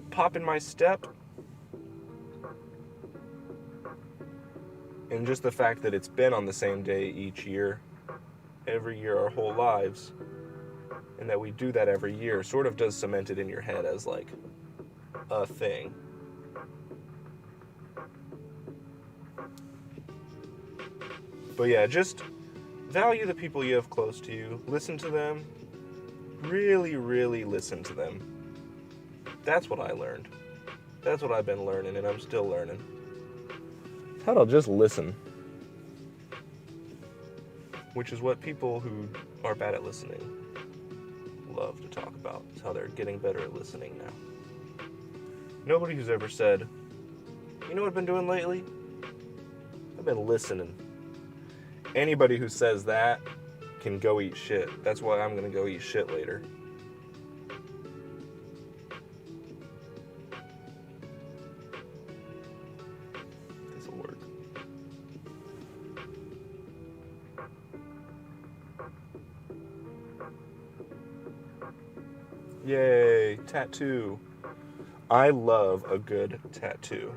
pop in my step. And just the fact that it's been on the same day each year, every year our whole lives, and that we do that every year sort of does cement it in your head as like a thing. But yeah, just value the people you have close to you. Listen to them. Really, really listen to them. That's what I learned. That's what I've been learning, and I'm still learning. How to just listen. Which is what people who are bad at listening love to talk about. It's how they're getting better at listening now. Nobody who's ever said, you know what I've been doing lately? I've been listening. Anybody who says that can go eat shit. That's why I'm gonna go eat shit later. This'll work. Yay, tattoo. I love a good tattoo.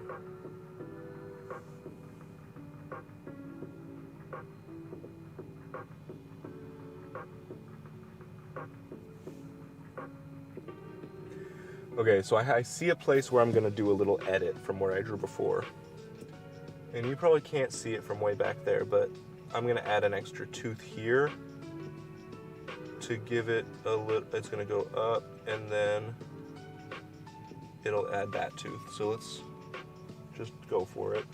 Okay, so I see a place where I'm going to do a little edit from where I drew before. And you probably can't see it from way back there, but I'm going to add an extra tooth here to give it a little, it's going to go up and then it'll add that tooth. So let's just go for it.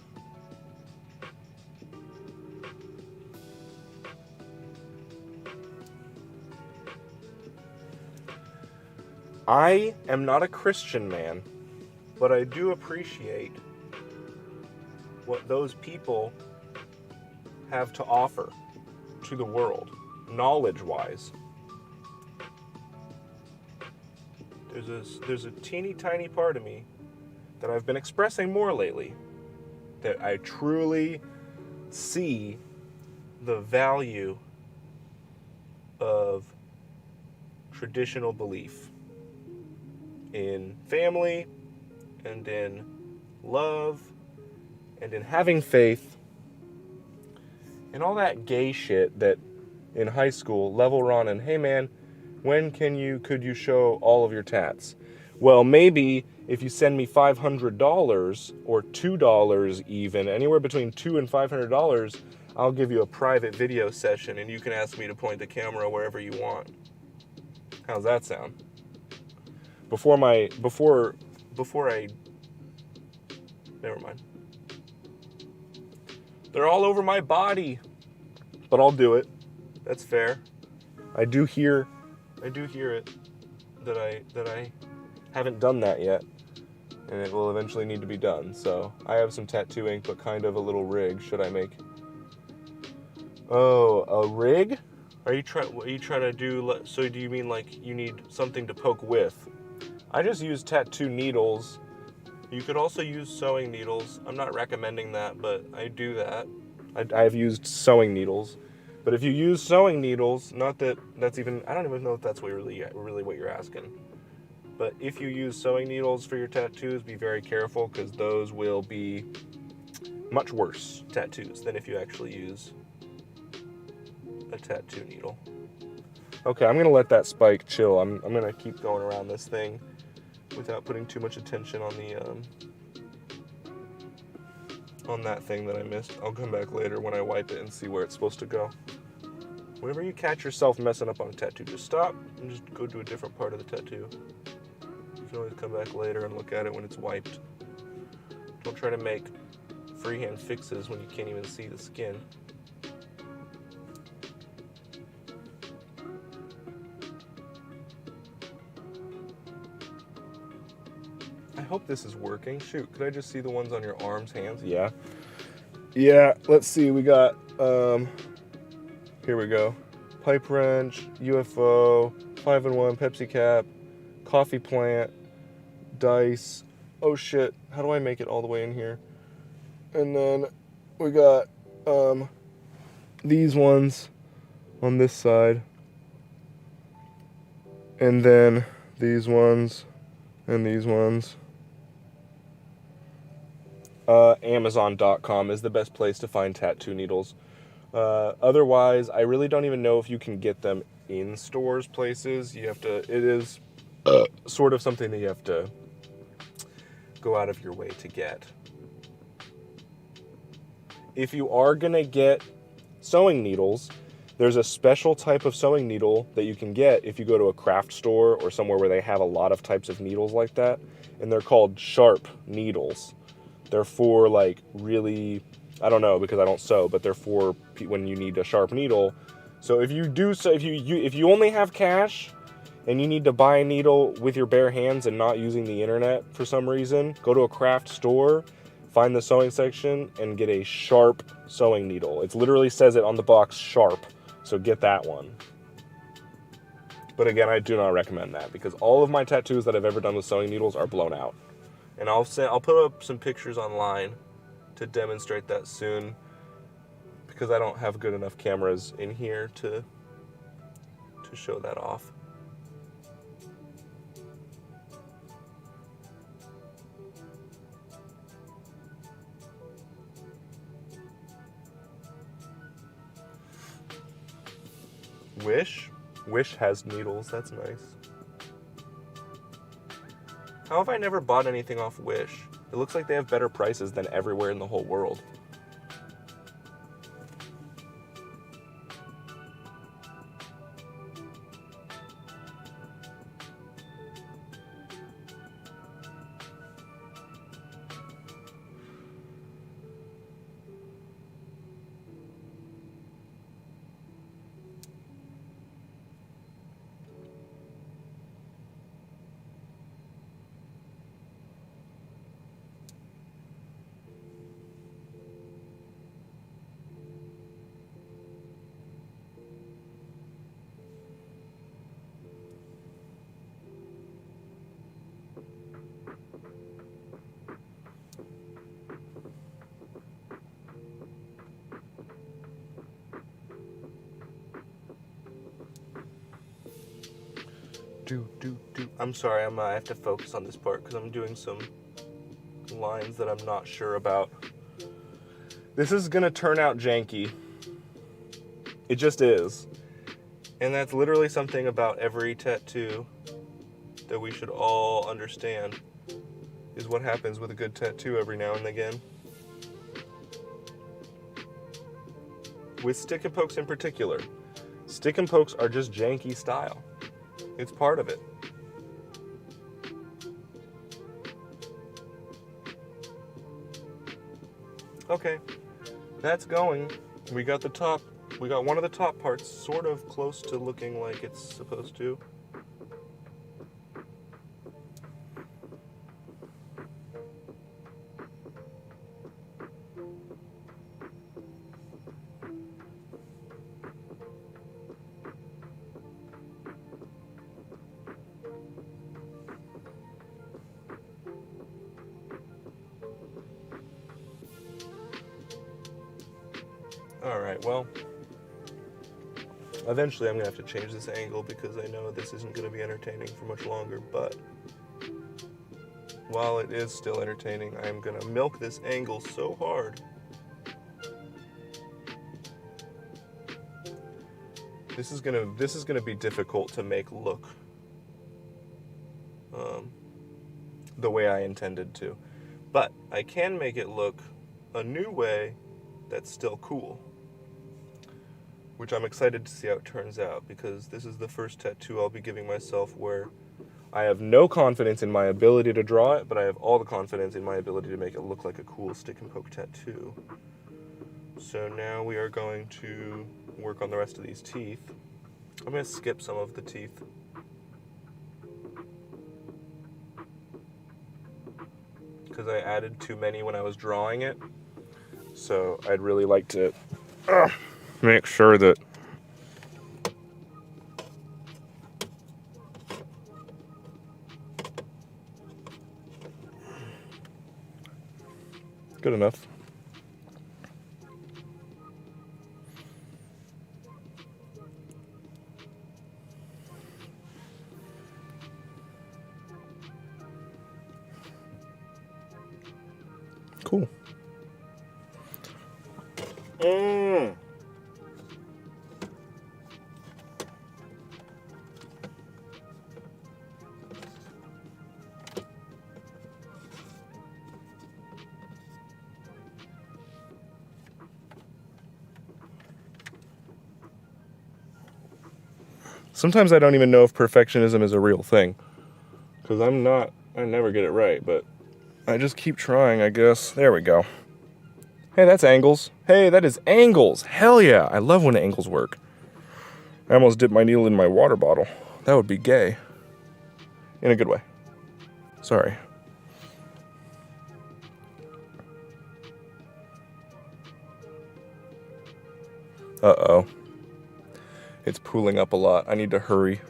I am not a Christian man, but I do appreciate what those people have to offer to the world, knowledge-wise. There's a teeny tiny part of me that I've been expressing more lately, that I truly see the value of traditional belief in family and in love and in having faith and all that gay shit that in high school level run and hey man, when could you show all of your tats? Well, maybe if you send me $500 or $2 even, anywhere between $2 and $500, I'll give you a private video session and you can ask me to point the camera wherever you want. How's that sound? Before I, never mind. They're all over my body, but I'll do it. That's fair. I do hear it that I haven't done that yet, and it will eventually need to be done. So I have some tattoo ink, but kind of a little rig. Should I make? Oh, a rig? Are you trying to do, so do you mean like you need something to poke with? I just use tattoo needles. You could also use sewing needles. I'm not recommending that, but I do that. I've used sewing needles. But if you use sewing needles, not that that's even, I don't even know if that's really what you're asking. But if you use sewing needles for your tattoos, be very careful because those will be much worse tattoos than if you actually use a tattoo needle. Okay, I'm gonna let that spike chill. I'm gonna keep going around this thing without putting too much attention on the on that thing that I missed. I'll come back later when I wipe it and see where it's supposed to go. Whenever you catch yourself messing up on a tattoo, just stop and just go to a different part of the tattoo. You can always come back later and look at it when it's wiped. Don't try to make freehand fixes when you can't even see the skin. I hope this is working. Shoot, could I just see the ones on your arms, hands? Yeah. Yeah, let's see. We got, here we go. Pipe wrench, UFO, 5-in-1, Pepsi cap, coffee plant, dice. Oh shit, how do I make it all the way in here? And then we got these ones on this side. And then these ones and these ones. Amazon.com is the best place to find tattoo needles. Otherwise, I really don't even know if you can get them in stores, places. You have to, it is sort of something that you have to go out of your way to get. If you are gonna get sewing needles, there's a special type of sewing needle that you can get if you go to a craft store or somewhere where they have a lot of types of needles like that, and they're called sharp needles. They're for like really, I don't know because I don't sew, but they're for when you need a sharp needle. So if you do, so if you only have cash and you need to buy a needle with your bare hands and not using the internet for some reason, go to a craft store, find the sewing section, and get a sharp sewing needle. It literally says it on the box, sharp. So get that one. But again, I do not recommend that because all of my tattoos that I've ever done with sewing needles are blown out. And I'll put up some pictures online to demonstrate that soon because I don't have good enough cameras in here to show that off. Wish? Wish has needles, that's nice. How have I never bought anything off Wish? It looks like they have better prices than everywhere in the whole world. I'm sorry, I have to focus on this part because I'm doing some lines that I'm not sure about. This is gonna turn out janky. It just is. And that's literally something about every tattoo that we should all understand is what happens with a good tattoo every now and again. With stick and pokes in particular. Stick and pokes are just janky style. It's part of it. Okay, that's going. We got the top, we got one of the top parts sort of close to looking like it's supposed to. Alright, well, eventually I'm going to have to change this angle because I know this isn't going to be entertaining for much longer, but while it is still entertaining, I'm going to milk this angle so hard. This is gonna be difficult to make look the way I intended to, but I can make it look a new way that's still cool, which I'm excited to see how it turns out, because this is the first tattoo I'll be giving myself where I have no confidence in my ability to draw it, but I have all the confidence in my ability to make it look like a cool stick and poke tattoo. So now we are going to work on the rest of these teeth. I'm going to skip some of the teeth. Because I added too many when I was drawing it. So I'd really like to make sure that good enough. Cool. Sometimes I don't even know if perfectionism is a real thing. Because I never get it right, but I just keep trying, I guess. There we go. Hey, that's angles. Hey, that is angles. Hell yeah. I love when angles work. I almost dipped my needle in my water bottle. That would be gay. In a good way. Sorry. Uh-oh. It's pooling up a lot. I need to hurry.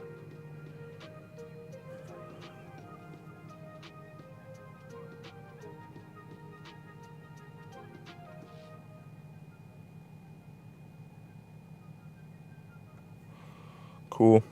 Cool.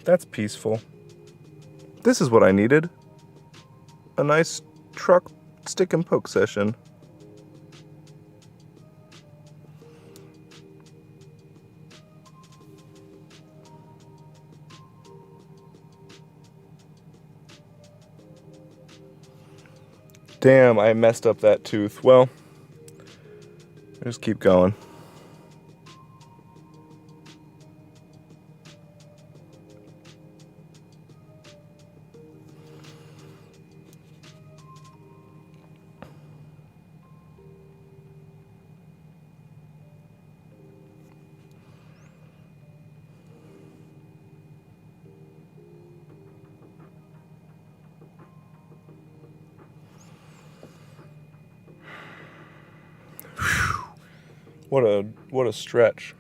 That's peaceful. This is what I needed. A nice truck stick and poke session. Damn, I messed up that tooth. Well, just keep going. What a stretch.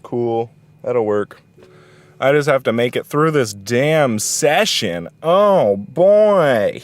Cool. That'll work. I just have to make it through this damn session. Oh, boy.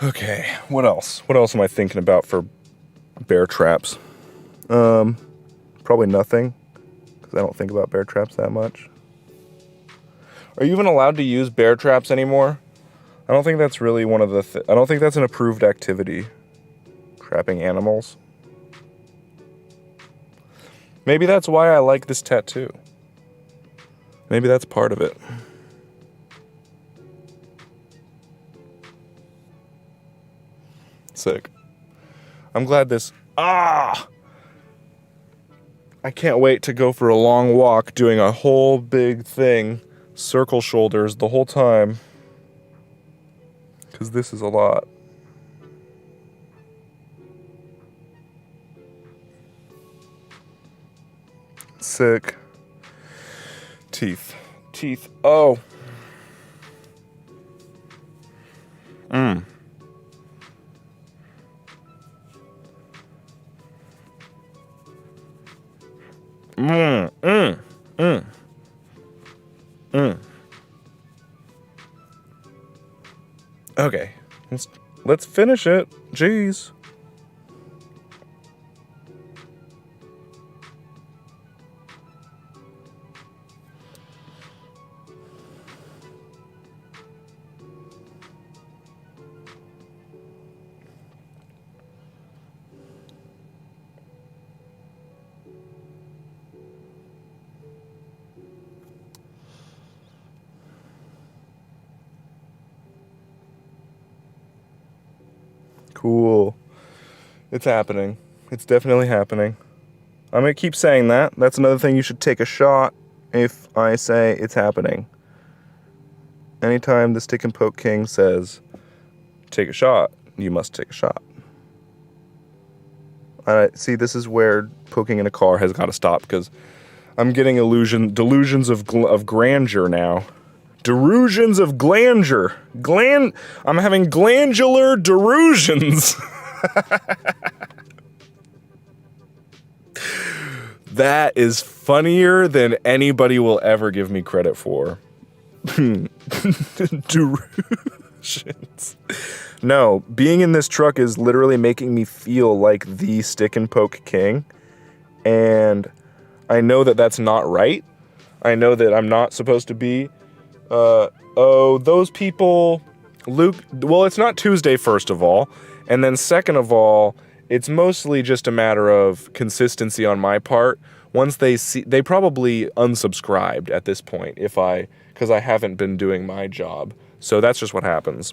Okay, what else? What else am I thinking about for bear traps? Probably nothing, because I don't think about bear traps that much. Are you even allowed to use bear traps anymore? I don't think that's really one of the... I don't think that's an approved activity, trapping animals. Maybe that's why I like this tattoo. Maybe that's part of it. Sick. I'm glad this... I can't wait to go for a long walk doing a whole big thing. Circle shoulders the whole time. Because this is a lot. Sick. Teeth. Teeth. Oh. Mm. Mm. Mm. Mm. Mm. Okay. Let's finish it. Jeez. Cool. It's happening. It's definitely happening. I'm going to keep saying that. That's another thing you should take a shot if I say it's happening. Anytime the Stick and Poke King says, take a shot, you must take a shot. See, this is where poking in a car has got to stop, because I'm getting delusions of grandeur now. Delusions of grandeur. I'm having glandular delusions. That is funnier than anybody will ever give me credit for. Delusions. No, being in this truck is literally making me feel like the Stick and Poke King. And I know that that's not right. I know that I'm not supposed to be... those people... Luke... Well, it's not Tuesday, first of all. And then second of all, it's mostly just a matter of consistency on my part. Once they see... They probably unsubscribed at this point, because I haven't been doing my job. So that's just what happens.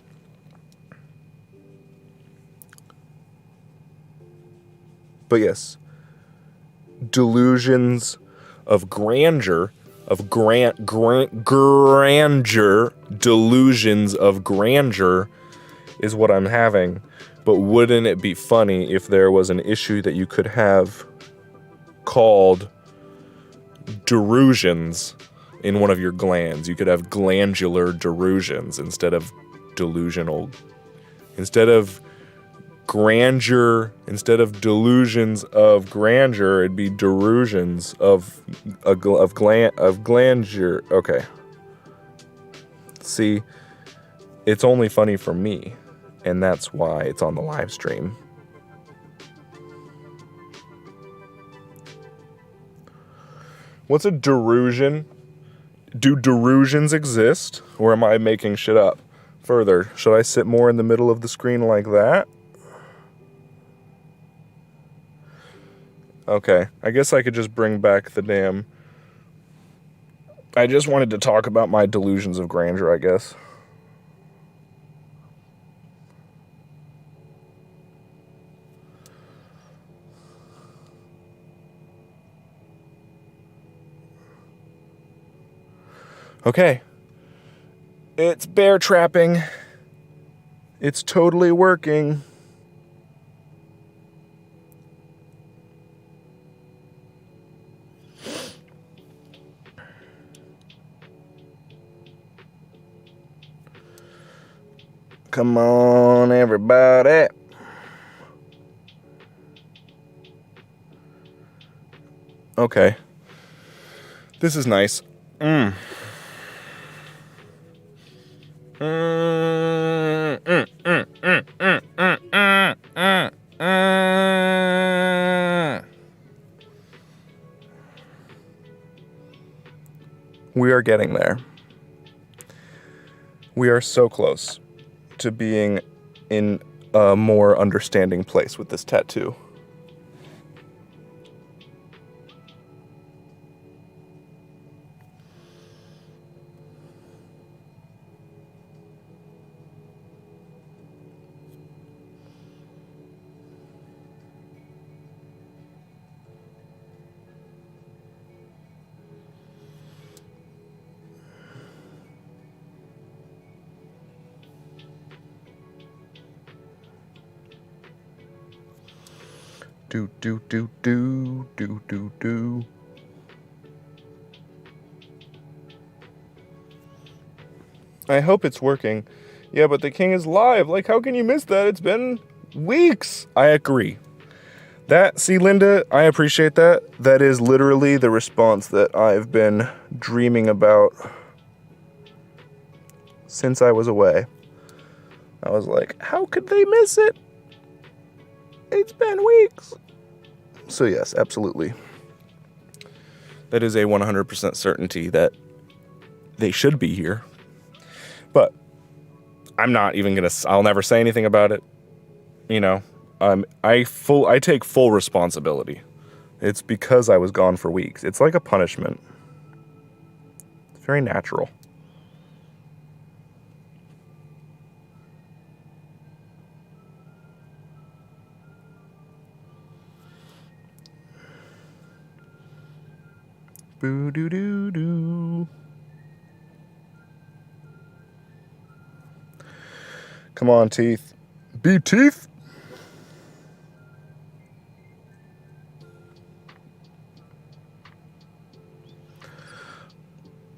But yes, delusions of grandeur, grandeur, delusions of grandeur is what I'm having. But wouldn't it be funny if there was an issue that you could have called delusions in one of your glands? You could have glandular delusions instead of delusional, instead of grandeur, instead of delusions of grandeur, it'd be delusions of grandeur. Okay. See, it's only funny for me, and that's why it's on the live stream. What's a delusion? Do delusions exist, or am I making shit up? Further, should I sit more in the middle of the screen like that? Okay, I guess I could just bring back the damn... I just wanted to talk about my delusions of grandeur, I guess. Okay. It's bear trapping. It's totally working. Come on, everybody. Okay. This is nice. getting there. We are so close to being in a more understanding place with this tattoo. Do, do, do, do, do, do, do. I hope it's working. Yeah, but the king is live. Like, how can you miss that? It's been weeks. I agree. See, Linda, I appreciate that. That is literally the response that I've been dreaming about since I was away. I was like, how could they miss it? It's been weeks. So yes, absolutely. That is a 100% certainty that they should be here. But I'm not even I'll never say anything about it. You know, I take full responsibility. It's because I was gone for weeks. It's like a punishment. It's very natural. Boo doo doo doo. Come on, teeth. Be teeth.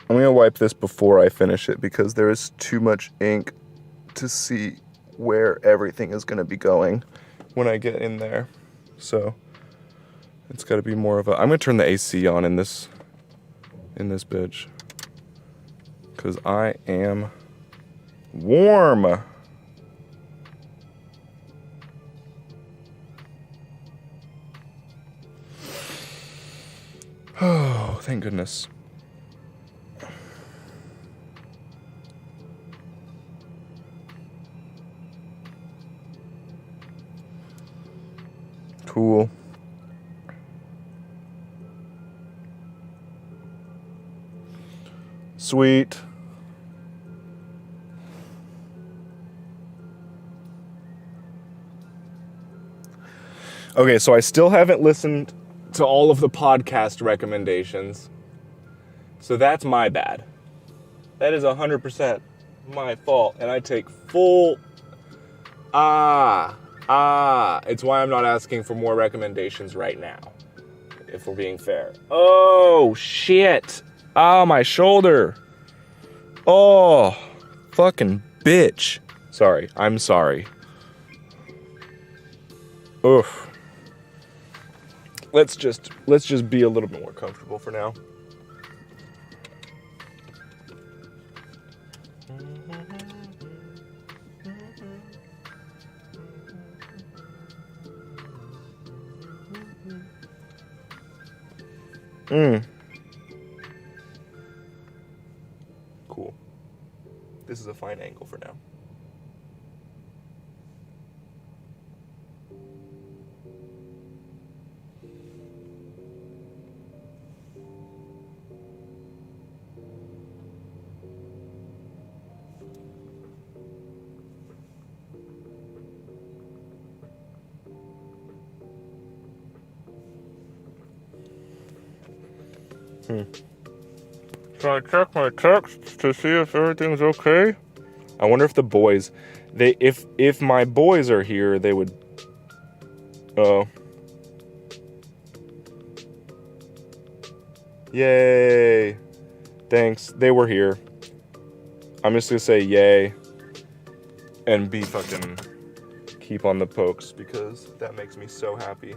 I'm gonna wipe this before I finish it because there is too much ink to see where everything is gonna be going when I get in there. So it's gotta be more of a. I'm gonna turn the AC on in this bitch because I am warm. Oh, thank goodness. Cool. Sweet. Okay, so I still haven't listened to all of the podcast recommendations. So that's my bad. That is 100% my fault, and I take full... It's why I'm not asking for more recommendations right now, if we're being fair. Oh, shit. Oh, my shoulder. Oh, fucking bitch. Sorry, I'm sorry. Oof. Let's just be a little bit more comfortable for now. Cool. This is a fine angle for now. Can I check my texts to see if everything's okay? I wonder if the boys, if my boys are here, they would. Oh. Yay. Thanks. They were here. I'm just gonna say yay. And be fucking keep on the pokes because that makes me so happy.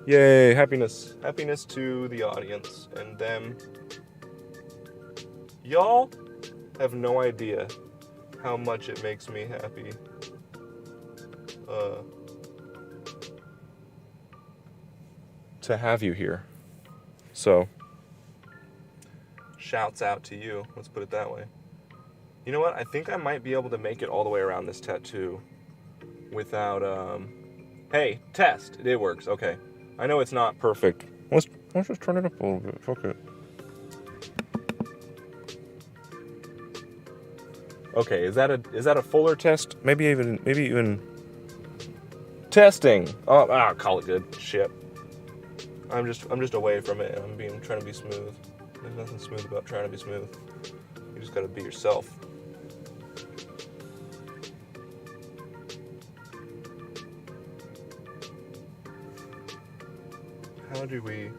Yay, happiness. Happiness to the audience and them. Y'all have no idea how much it makes me happy. To have you here. So, shouts out to you. Let's put it that way. You know what? I think I might be able to make it all the way around this tattoo without, Hey, test. It works. Okay. I know it's not perfect. Let's just turn it up a little bit. Fuck it. Okay, is that a fuller test? Maybe even testing. Oh, call it good. Shit. I'm just away from it, and I'm trying to be smooth. There's nothing smooth about trying to be smooth. You just gotta be yourself. How do we...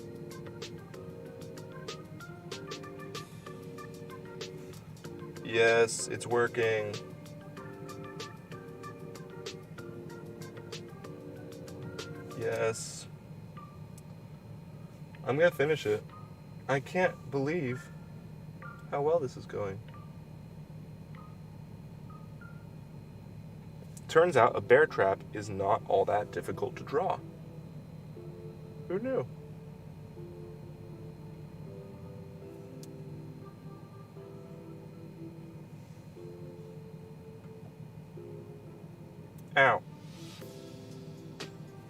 Yes, it's working. Yes. I'm gonna finish it. I can't believe how well this is going. Turns out a bear trap is not all that difficult to draw. Who knew? Ow.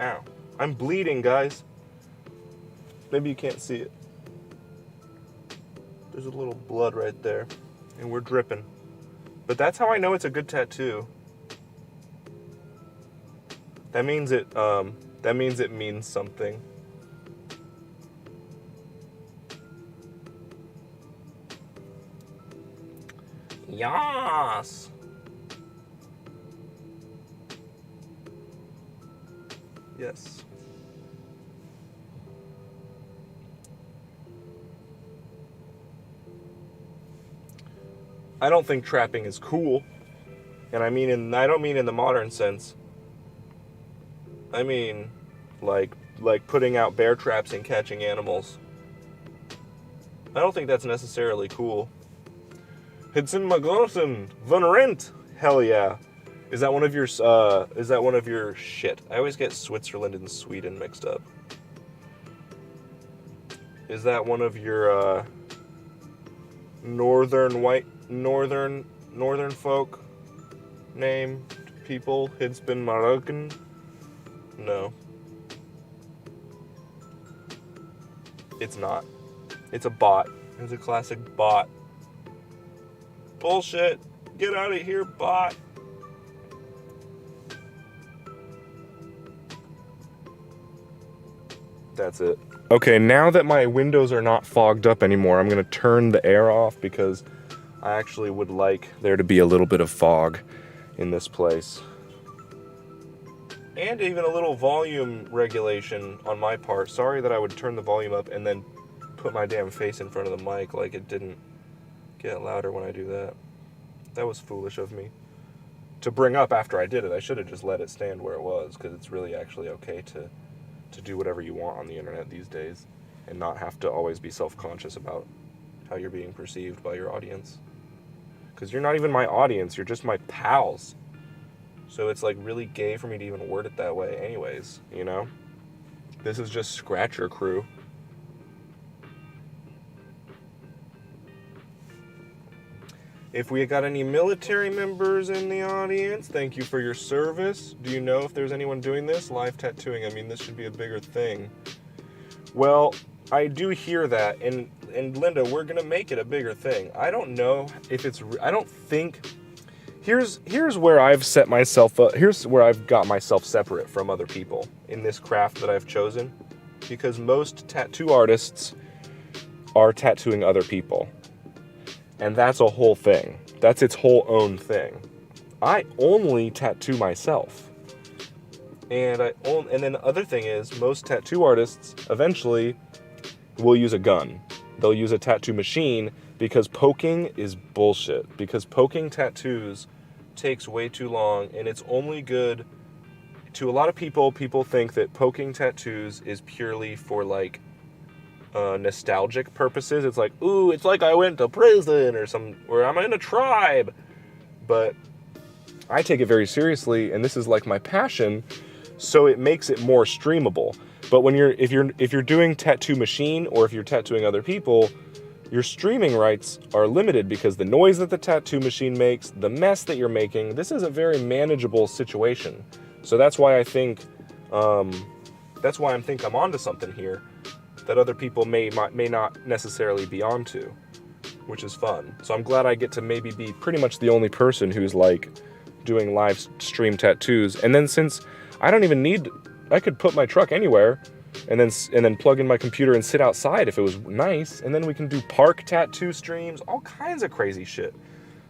Ow. I'm bleeding, guys. Maybe you can't see it. There's a little blood right there, and we're dripping. But that's how I know it's a good tattoo. That means it means something. Yas. Yes. I don't think trapping is cool. And I don't mean in the modern sense. I mean like putting out bear traps and catching animals. I don't think that's necessarily cool. Hidson Magosen, Von Rent. Hell yeah. Is that one of your shit? I always get Switzerland and Sweden mixed up. Is that one of your northern folk name people? Hidsbin Moroccan? No. It's not. It's a bot. It's a classic bot. Bullshit. Get out of here, bot. That's it. Okay, now that my windows are not fogged up anymore, I'm going to turn the air off because I actually would like there to be a little bit of fog in this place. And even a little volume regulation on my part. Sorry that I would turn the volume up and then put my damn face in front of the mic like it didn't get louder when I do that. That was foolish of me to bring up after I did it. I should have just let it stand where it was, because it's really actually okay to do whatever you want on the internet these days and not have to always be self-conscious about how you're being perceived by your audience. Because you're not even my audience, you're just my pals. So it's like really gay for me to even word it that way anyways, you know? This is just Scratcher Crew. If we got any military members in the audience, thank you for your service. Do you know if there's anyone doing this? Live tattooing, I mean, this should be a bigger thing. Well, I do hear that, and Linda, we're gonna make it a bigger thing. I don't know if it's, I don't think, here's where I've set myself up, here's where I've got myself separate from other people in this craft that I've chosen, because most tattoo artists are tattooing other people. And that's a whole thing. That's its whole own thing. I only tattoo myself. And then the other thing is, most tattoo artists eventually will use a gun. They'll use a tattoo machine because poking is bullshit. Because poking tattoos takes way too long, and it's only good to a lot of people. People think that poking tattoos is purely for like nostalgic purposes. It's like, ooh, it's like I went to prison or I'm in a tribe. But I take it very seriously, and this is like my passion, so it makes it more streamable. But when if you're doing tattoo machine, or if you're tattooing other people, your streaming rights are limited because the noise that the tattoo machine makes, the mess that you're making, this is a very manageable situation. So that's why I think, I'm onto something here that other people may not necessarily be onto, which is fun. So I'm glad I get to maybe be pretty much the only person who's like doing live stream tattoos. And then since I don't even need, I could put my truck anywhere and then plug in my computer and sit outside if it was nice. And then we can do park tattoo streams, all kinds of crazy shit.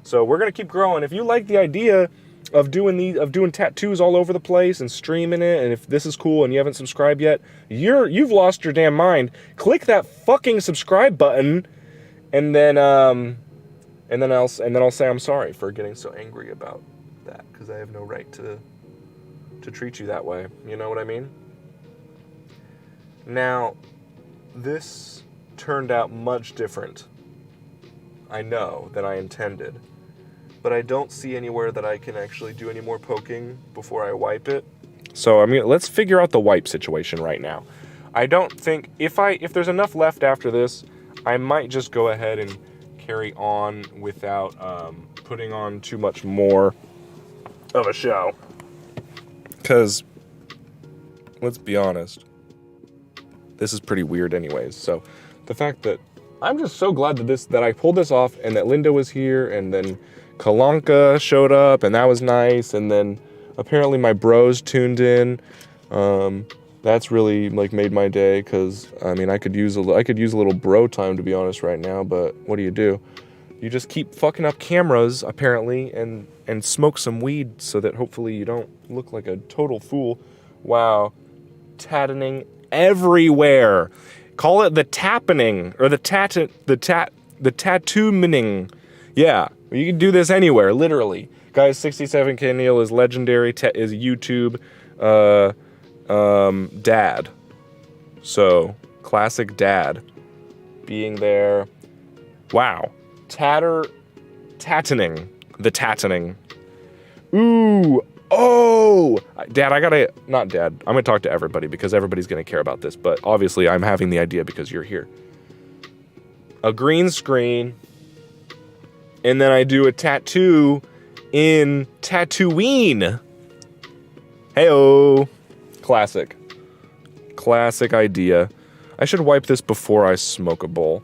So we're gonna keep growing. If you like the idea of doing tattoos all over the place and streaming it, and if this is cool and you haven't subscribed yet, you've lost your damn mind. Click that fucking subscribe button, and then I'll say I'm sorry for getting so angry about that, because I have no right to treat you that way. You know what I mean? Now, this turned out much different, I know, than I intended. But I don't see anywhere that I can actually do any more poking before I wipe it. So let's figure out the wipe situation right now. I don't think, if there's enough left after this, I might just go ahead and carry on without putting on too much more of a show. Because, let's be honest, this is pretty weird anyways. So the fact that I'm just so glad that I pulled this off and that Linda was here, and then Kalanka showed up, and that was nice. And then apparently my bros tuned in. That's really like made my day, because I could use a little bro time, to be honest, right now. But what do? You just keep fucking up cameras apparently, and smoke some weed so that hopefully you don't look like a total fool. Wow, tattening everywhere. Call it the tappening or the tattoo-mining. Yeah, you can do this anywhere, literally. Guys, 67K Neil is legendary, is YouTube dad. So, classic dad being there. Wow. Tattening. The tattening. Ooh. Oh! Dad, not Dad. I'm going to talk to everybody because everybody's going to care about this. But obviously, I'm having the idea because you're here. A green screen. And then I do a tattoo in Tatooine. Heyo. Classic idea. I should wipe this before I smoke a bowl.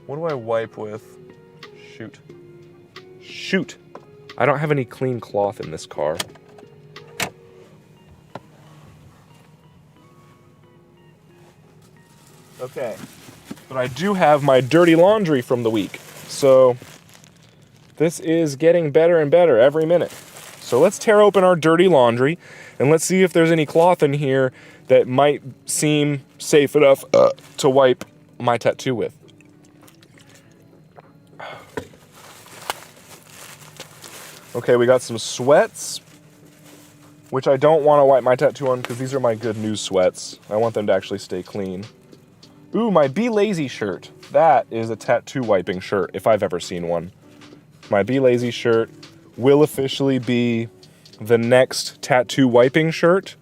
What do I wipe with? Shoot. I don't have any clean cloth in this car. Okay. But I do have my dirty laundry from the week. So this is getting better and better every minute. So let's tear open our dirty laundry and let's see if there's any cloth in here that might seem safe enough to wipe my tattoo with. Okay, we got some sweats, which I don't want to wipe my tattoo on because these are my good news sweats. I want them to actually stay clean. Ooh, my Be Lazy shirt. That is a tattoo wiping shirt, if I've ever seen one. My Be Lazy shirt will officially be the next tattoo wiping shirt.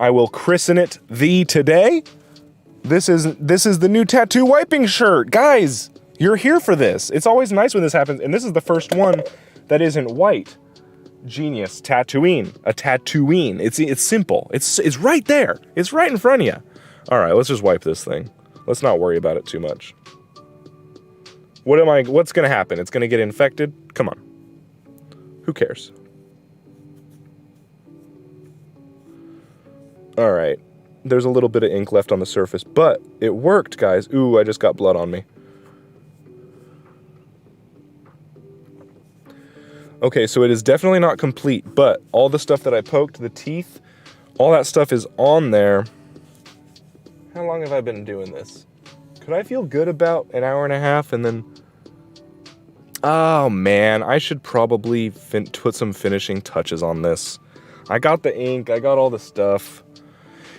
I will christen it the today. This is the new tattoo wiping shirt. Guys, you're here for this. It's always nice when this happens, and this is the first one that isn't white. Genius. Tatooine. A Tatooine. It's simple. It's right there. It's right in front of you. All right, let's just wipe this thing. Let's not worry about it too much. What's going to happen? It's going to get infected? Come on. Who cares? All right. There's a little bit of ink left on the surface, but it worked, guys. Ooh, I just got blood on me. Okay, so it is definitely not complete, but all the stuff that I poked, the teeth, all that stuff is on there. How long have I been doing this? Could I feel good about an hour and a half and then... Oh man, I should probably put some finishing touches on this. I got the ink, I got all the stuff.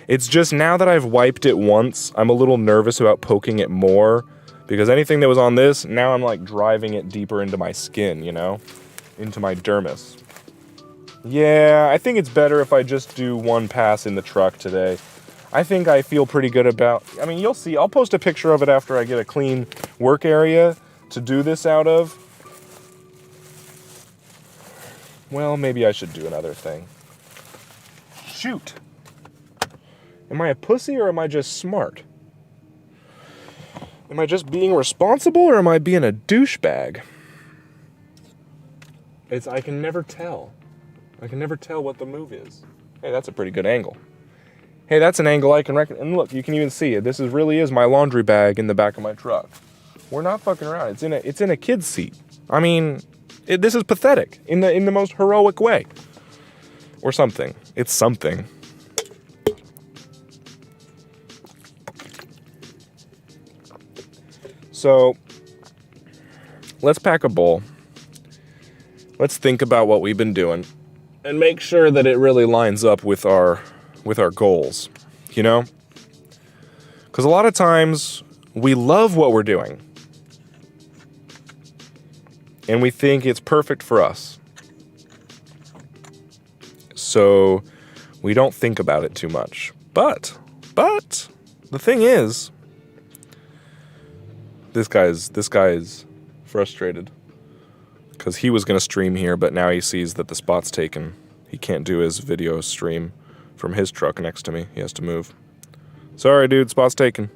It's just now that I've wiped it once, I'm a little nervous about poking it more, because anything that was on this, now I'm like driving it deeper into my skin, you know? Into my dermis. Yeah, I think it's better if I just do one pass in the truck today. I think I feel pretty good about... I mean, you'll see. I'll post a picture of it after I get a clean work area to do this out of, well, maybe I should do another thing. Shoot. Am I a pussy or am I just smart? Am I just being responsible or am I being a douchebag? I can never tell. I can never tell what the move is. Hey, that's a pretty good angle. Hey, that's an angle I can reckon. And look, you can even see it. This really is my laundry bag in the back of my truck. We're not fucking around. It's in a kid's seat. I mean, this is pathetic in the most heroic way. Or something. It's something. So, let's pack a bowl. Let's think about what we've been doing and make sure that it really lines up with our goals, you know? Because a lot of times we love what we're doing and we think it's perfect for us. So we don't think about it too much. But the thing is, this guy's frustrated because he was going to stream here, but now he sees that the spot's taken. He can't do his video stream from his truck next to me. He has to move. Sorry, dude, spot's taken.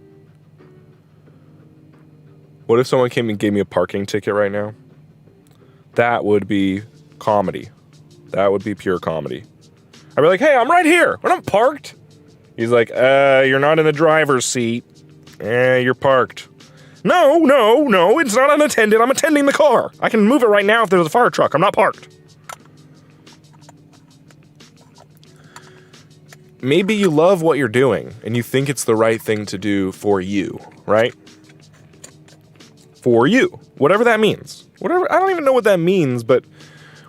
What if someone came and gave me a parking ticket right now? That would be comedy. That would be pure comedy. I'd be like, hey, I'm right here, but I'm parked. He's like, you're not in the driver's seat. You're parked. No, it's not unattended. I'm attending the car. I can move it right now if there's a fire truck. I'm not parked. Maybe you love what you're doing and you think it's the right thing to do for you, right? For you. Whatever that means. Whatever. I don't even know what that means, but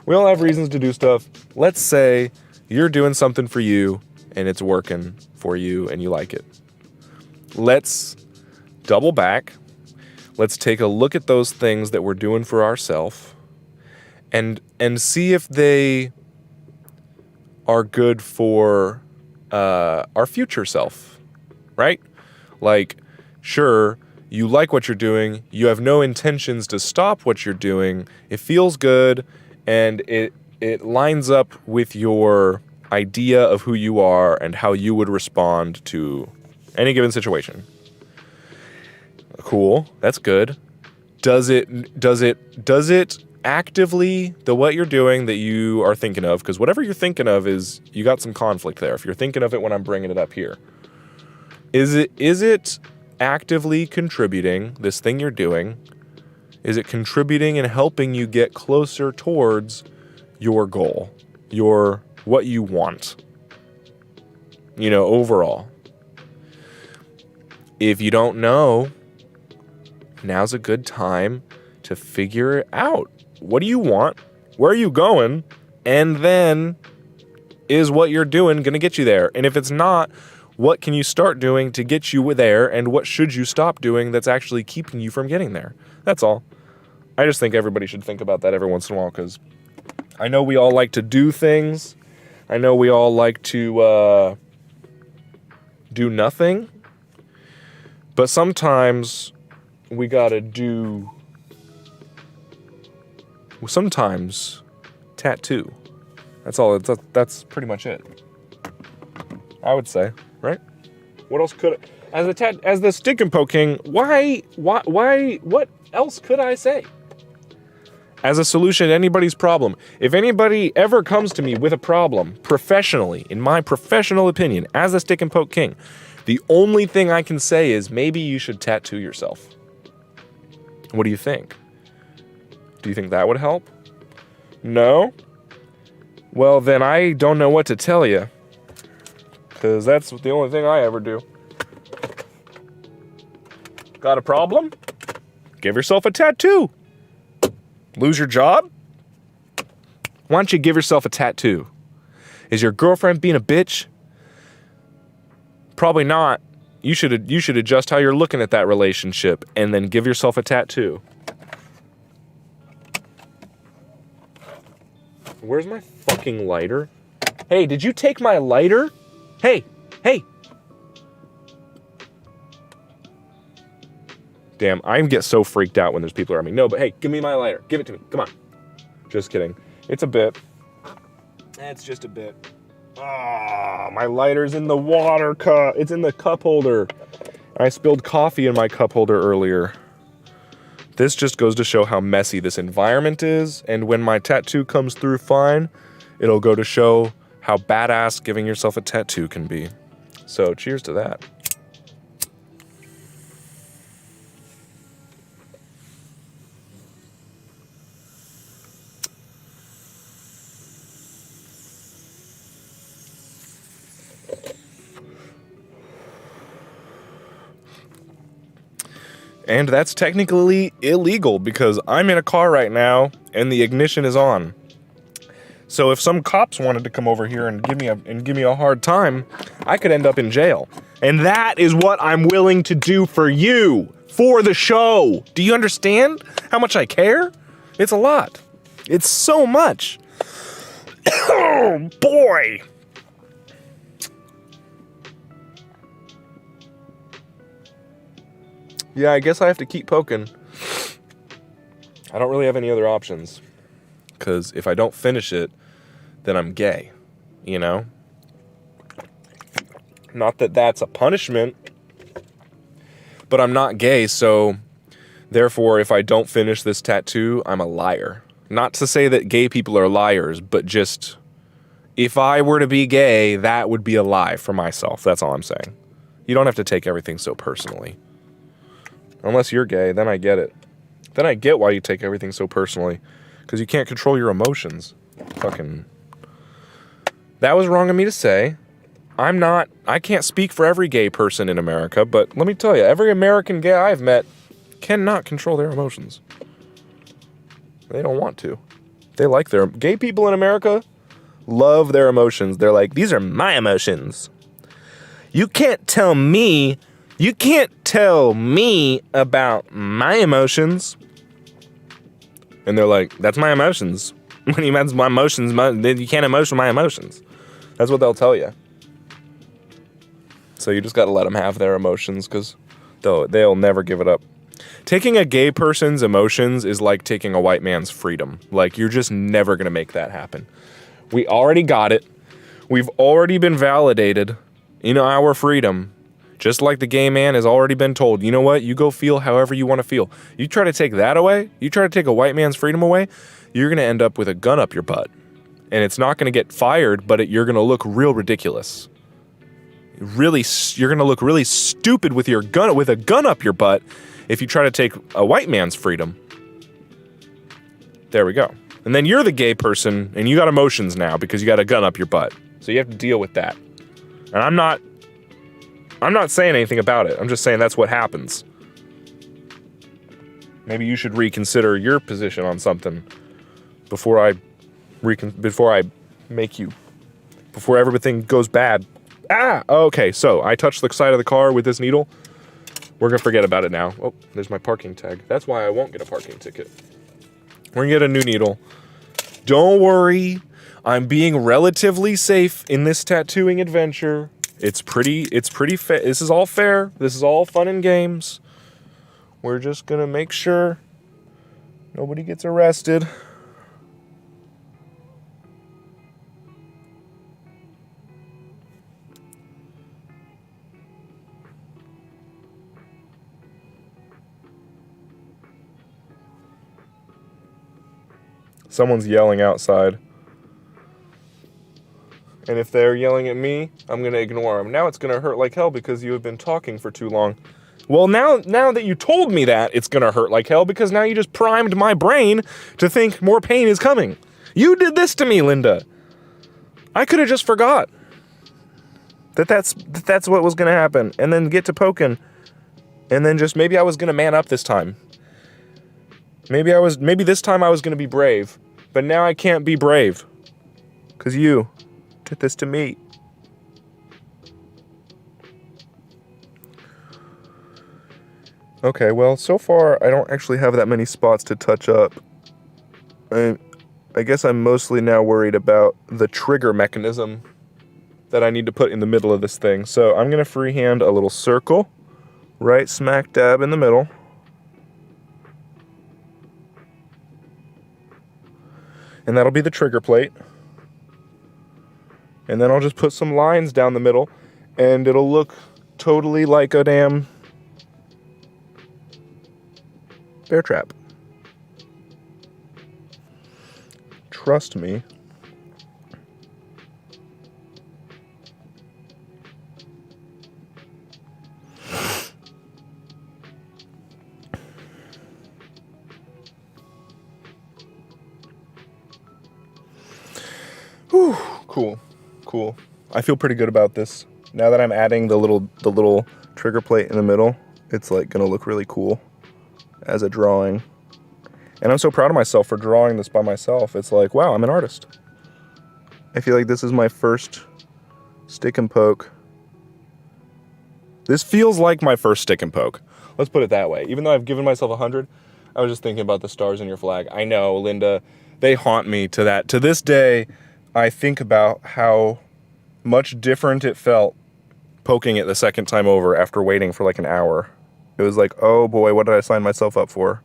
we all have reasons to do stuff. Let's say you're doing something for you and it's working for you and you like it. Let's double back. Let's take a look at those things that we're doing for ourselves and see if they are good for our future self, right? Like, sure, you like what you're doing. You have no intentions to stop what you're doing. It feels good, and it lines up with your idea of who you are and how you would respond to any given situation. Cool. That's good. Does it actively, what you're doing that you are thinking of, because whatever you're thinking of is, you got some conflict there. If you're thinking of it when I'm bringing it up here, is it actively contributing, this thing you're doing, is it contributing and helping you get closer towards your goal, what you want, overall? If you don't know, now's a good time to figure it out. What do you want? Where are you going? And then, is what you're doing going to get you there? And if it's not, what can you start doing to get you there? And what should you stop doing that's actually keeping you from getting there? That's all. I just think everybody should think about that every once in a while, because I know we all like to do things. I know we all like to do nothing. But sometimes we gotta do... Sometimes tattoo. That's all. That's pretty much it. I would say, right? What else could as the stick and poke king? Why? What else could I say? As a solution to anybody's problem, if anybody ever comes to me with a problem professionally, in my professional opinion, as a stick and poke king, the only thing I can say is maybe you should tattoo yourself. What do you think? Do you think that would help? No? Well, then I don't know what to tell you. Because that's the only thing I ever do. Got a problem? Give yourself a tattoo. Lose your job? Why don't you give yourself a tattoo? Is your girlfriend being a bitch? Probably not. You should adjust how you're looking at that relationship and then give yourself a tattoo. Where's my fucking lighter? Hey, did you take my lighter? Hey! Damn, I get so freaked out when there's people around me. No, but hey, give me my lighter. Give it to me. Come on. Just kidding. It's a bit. It's just a bit. Ah, my lighter's in the water cup. It's in the cup holder. I spilled coffee in my cup holder earlier. This just goes to show how messy this environment is, and when my tattoo comes through fine, it'll go to show how badass giving yourself a tattoo can be. So, cheers to that. And that's technically illegal because I'm in a car right now and the ignition is on. So if some cops wanted to come over here and give me a hard time, I could end up in jail. And that is what I'm willing to do for you, for the show. Do you understand how much I care? It's a lot. It's so much. Oh boy. Yeah, I guess I have to keep poking. I don't really have any other options. Because if I don't finish it, then I'm gay. You know? Not that that's a punishment. But I'm not gay, so... Therefore, if I don't finish this tattoo, I'm a liar. Not to say that gay people are liars, but just... If I were to be gay, that would be a lie for myself. That's all I'm saying. You don't have to take everything so personally. Unless you're gay, then I get it. Then I get why you take everything so personally. Because you can't control your emotions. Fucking... That was wrong of me to say. I can't speak for every gay person in America, but let me tell you, every American gay I've met cannot control their emotions. They don't want to. They like their... Gay people in America love their emotions. They're like, these are my emotions. You can't tell me about my emotions. And they're like, that's my emotions. When you mention my emotions, you can't emotion my emotions. That's what they'll tell you. So you just got to let them have their emotions because they'll never give it up. Taking a gay person's emotions is like taking a white man's freedom. Like, you're just never going to make that happen. We already got it. We've already been validated in our freedom. Just like the gay man has already been told, you know what? You go feel however you want to feel. You try to take that away, you try to take a white man's freedom away, you're going to end up with a gun up your butt. And it's not going to get fired, but you're going to look real ridiculous. You're going to look really stupid with a gun up your butt if you try to take a white man's freedom. There we go. And then you're the gay person, and you got emotions now because you got a gun up your butt. So you have to deal with that. And I'm not saying anything about it. I'm just saying that's what happens. Maybe you should reconsider your position on something before everything goes bad. Okay, so I touched the side of the car with this needle. We're gonna forget about it now. Oh, there's my parking tag. That's why I won't get a parking ticket. We're gonna get a new needle. Don't worry. I'm being relatively safe in this tattooing adventure. It's pretty fair. This is all fair. This is all fun and games. We're just gonna make sure nobody gets arrested. Someone's yelling outside. And if they're yelling at me, I'm going to ignore them. Now it's going to hurt like hell because you have been talking for too long. Well, now that you told me that, it's going to hurt like hell because now you just primed my brain to think more pain is coming. You did this to me, Linda. I could have just forgot that's what was going to happen and then get to poking. And then just maybe I was going to man up this time. Maybe this time I was going to be brave. But now I can't be brave. Because you did this to me. Okay, well, so far I don't actually have that many spots to touch up. I guess I'm mostly now worried about the trigger mechanism that I need to put in the middle of this thing. So I'm going to freehand a little circle right smack dab in the middle. And that'll be the trigger plate. And then I'll just put some lines down the middle, and it'll look totally like a damn bear trap. Trust me. Whew, cool. I feel pretty good about this. Now that I'm adding the little trigger plate in the middle, it's like gonna look really cool as a drawing. And I'm so proud of myself for drawing this by myself. It's like, wow, I'm an artist. I feel like this is my first stick and poke. This feels like my first stick and poke. Let's put it that way. Even though I've given myself 100, I was just thinking about the stars in your flag. I know, Linda, they haunt me to that. To this day, I think about how much different it felt poking it the second time over after waiting for like an hour. It was like, oh boy, what did I sign myself up for?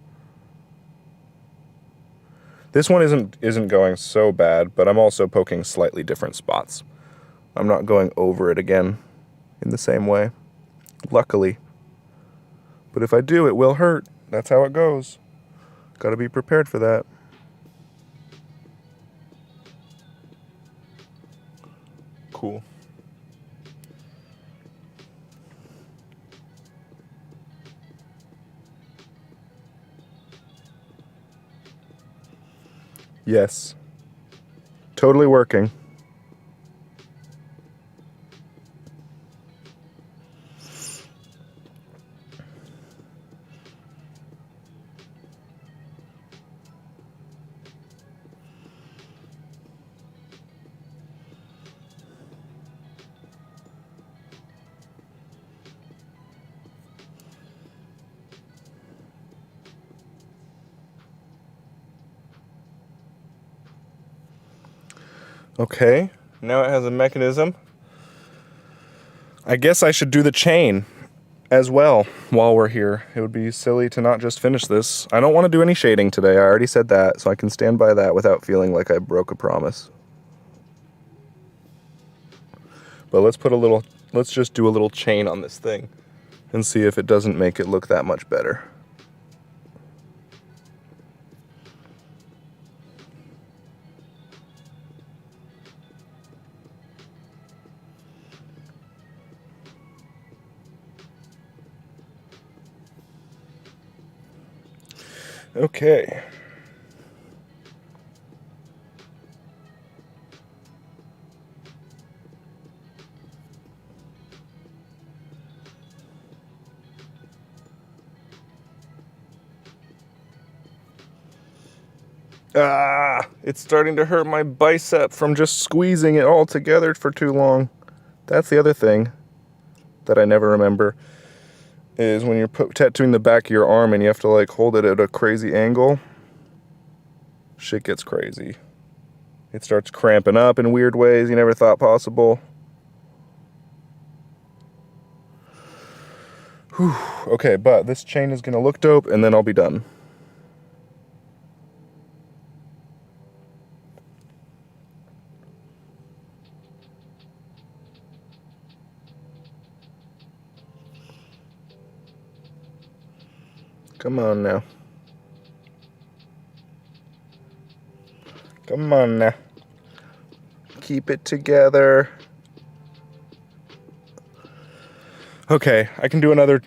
This one isn't going so bad, but I'm also poking slightly different spots. I'm not going over it again in the same way, luckily. But if I do, it will hurt. That's how it goes. Gotta be prepared for that. Cool. Yes. Totally working. Okay, now it has a mechanism. I guess I should do the chain as well while we're here. It would be silly to not just finish this. I don't want to do any shading today. I already said that, so I can stand by that without feeling like I broke a promise. But let's just do a little chain on this thing and see if it doesn't make it look that much better. Okay. It's starting to hurt my bicep from just squeezing it all together for too long. That's the other thing that I never remember. Is when you're tattooing the back of your arm and you have to like hold it at a crazy angle, shit gets crazy. It starts cramping up in weird ways you never thought possible. Whew. Okay, but this chain is gonna look dope and then I'll be done. Come on now. Come on now. Keep it together. Okay, I can do another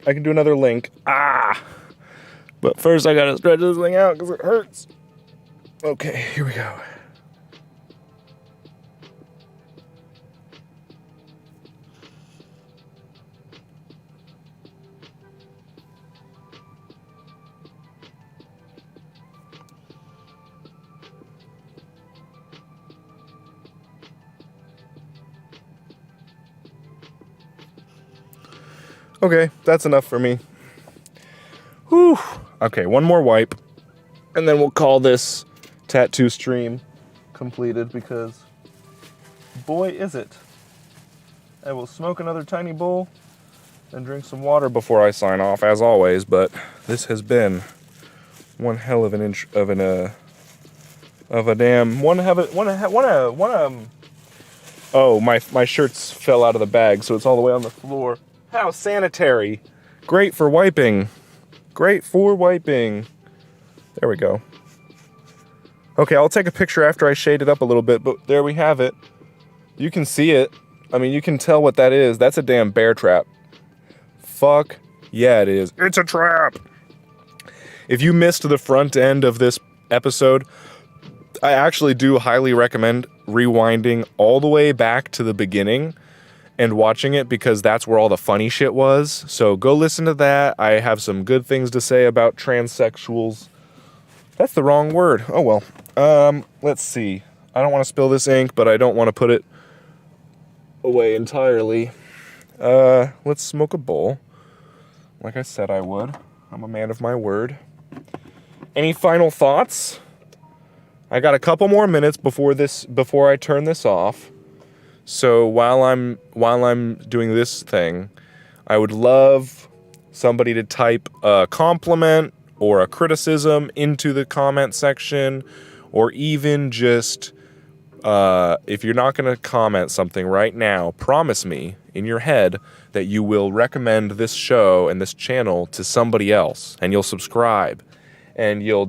link. But first I gotta stretch this thing out because it hurts. Okay, here we go. Okay, that's enough for me. Whew. Okay, one more wipe, and then we'll call this tattoo stream completed because, boy, is it. I will smoke another tiny bowl and drink some water before I sign off, as always, but this has been one hell of an of a damn Oh, my shirts fell out of the bag, so it's all the way on the floor. How sanitary. Great for wiping. Great for wiping. There we go. Okay, I'll take a picture after I shade it up a little bit, but there we have it. You can see it. I mean, you can tell what that is. That's a damn bear trap. Fuck yeah, it is. It's a trap. If you missed the front end of this episode, I actually do highly recommend rewinding all the way back to the beginning and watching it, because that's where all the funny shit was. So go listen to that. I have some good things to say about transsexuals. That's the wrong word. Oh well. Let's see. I don't want to spill this ink, but I don't want to put it away entirely. Let's smoke a bowl. Like I said I would. I'm a man of my word. Any final thoughts? I got a couple more minutes before I turn this off. So while I'm doing this thing, I would love somebody to type a compliment or a criticism into the comment section, or even just if you're not going to comment something right now, promise me in your head that you will recommend this show and this channel to somebody else, and you'll subscribe, and you'll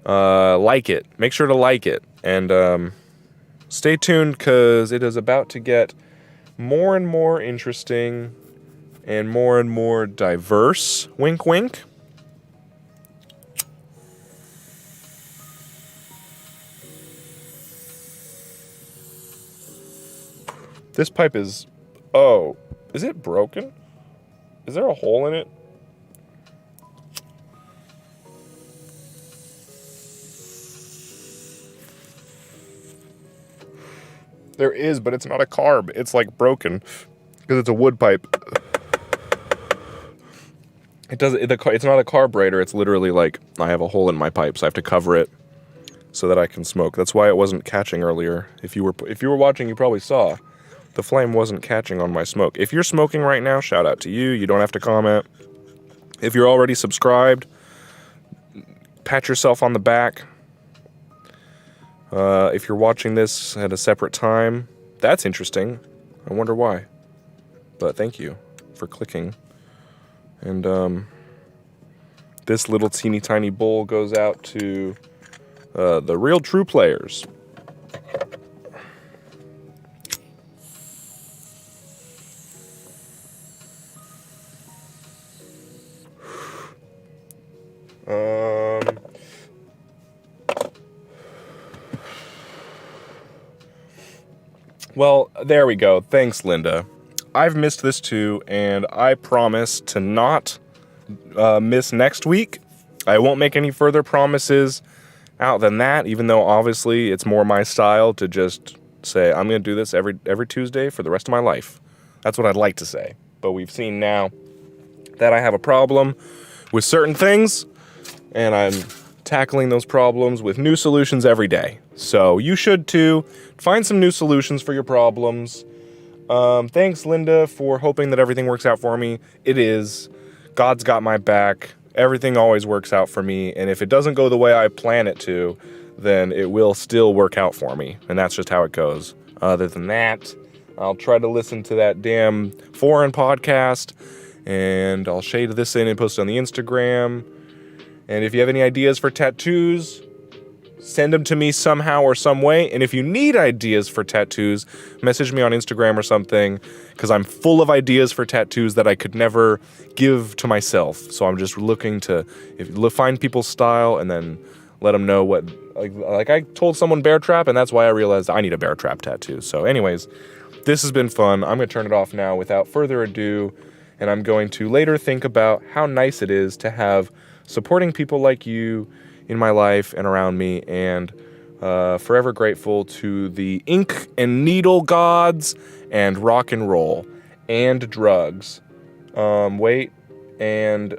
like it. Make sure to like it, and stay tuned, because it is about to get more and more interesting and more diverse. Wink, wink. This pipe is... Oh, is it broken? Is there a hole in it? There is, but it's not a carb. It's like broken because it's a wood pipe. It's not a carburetor. It's literally like I have a hole in my pipe, so I have to cover it so that I can smoke. That's why it wasn't catching earlier. If you were watching, you probably saw the flame wasn't catching on my smoke. If you're smoking right now, shout out to you. You don't have to comment. If you're already subscribed, pat yourself on the back. If you're watching this at a separate time, that's interesting. I wonder why. But thank you for clicking. And this little teeny tiny bowl goes out to the real true players. Well, there we go. Thanks, Linda. I've missed this too, and I promise to not miss next week. I won't make any further promises out than that, even though obviously it's more my style to just say, I'm going to do this every Tuesday for the rest of my life. That's what I'd like to say. But we've seen now that I have a problem with certain things, and I'm tackling those problems with new solutions every day. So you should too. Find some new solutions for your problems. Thanks, Linda, for hoping that everything works out for me. It is. God's got my back. Everything always works out for me. And if it doesn't go the way I plan it to, then it will still work out for me. And that's just how it goes. Other than that, I'll try to listen to that damn foreign podcast, and I'll shade this in and post it on the Instagram. And if you have any ideas for tattoos, send them to me somehow or some way. And if you need ideas for tattoos, message me on Instagram or something, because I'm full of ideas for tattoos that I could never give to myself. So I'm just looking to find people's style and then let them know what, like I told someone bear trap, and that's why I realized I need a bear trap tattoo. So anyways, this has been fun. I'm going to turn it off now without further ado, and I'm going to later think about how nice it is to have supporting people like you in my life and around me, and forever grateful to the ink and needle gods and rock and roll and drugs. And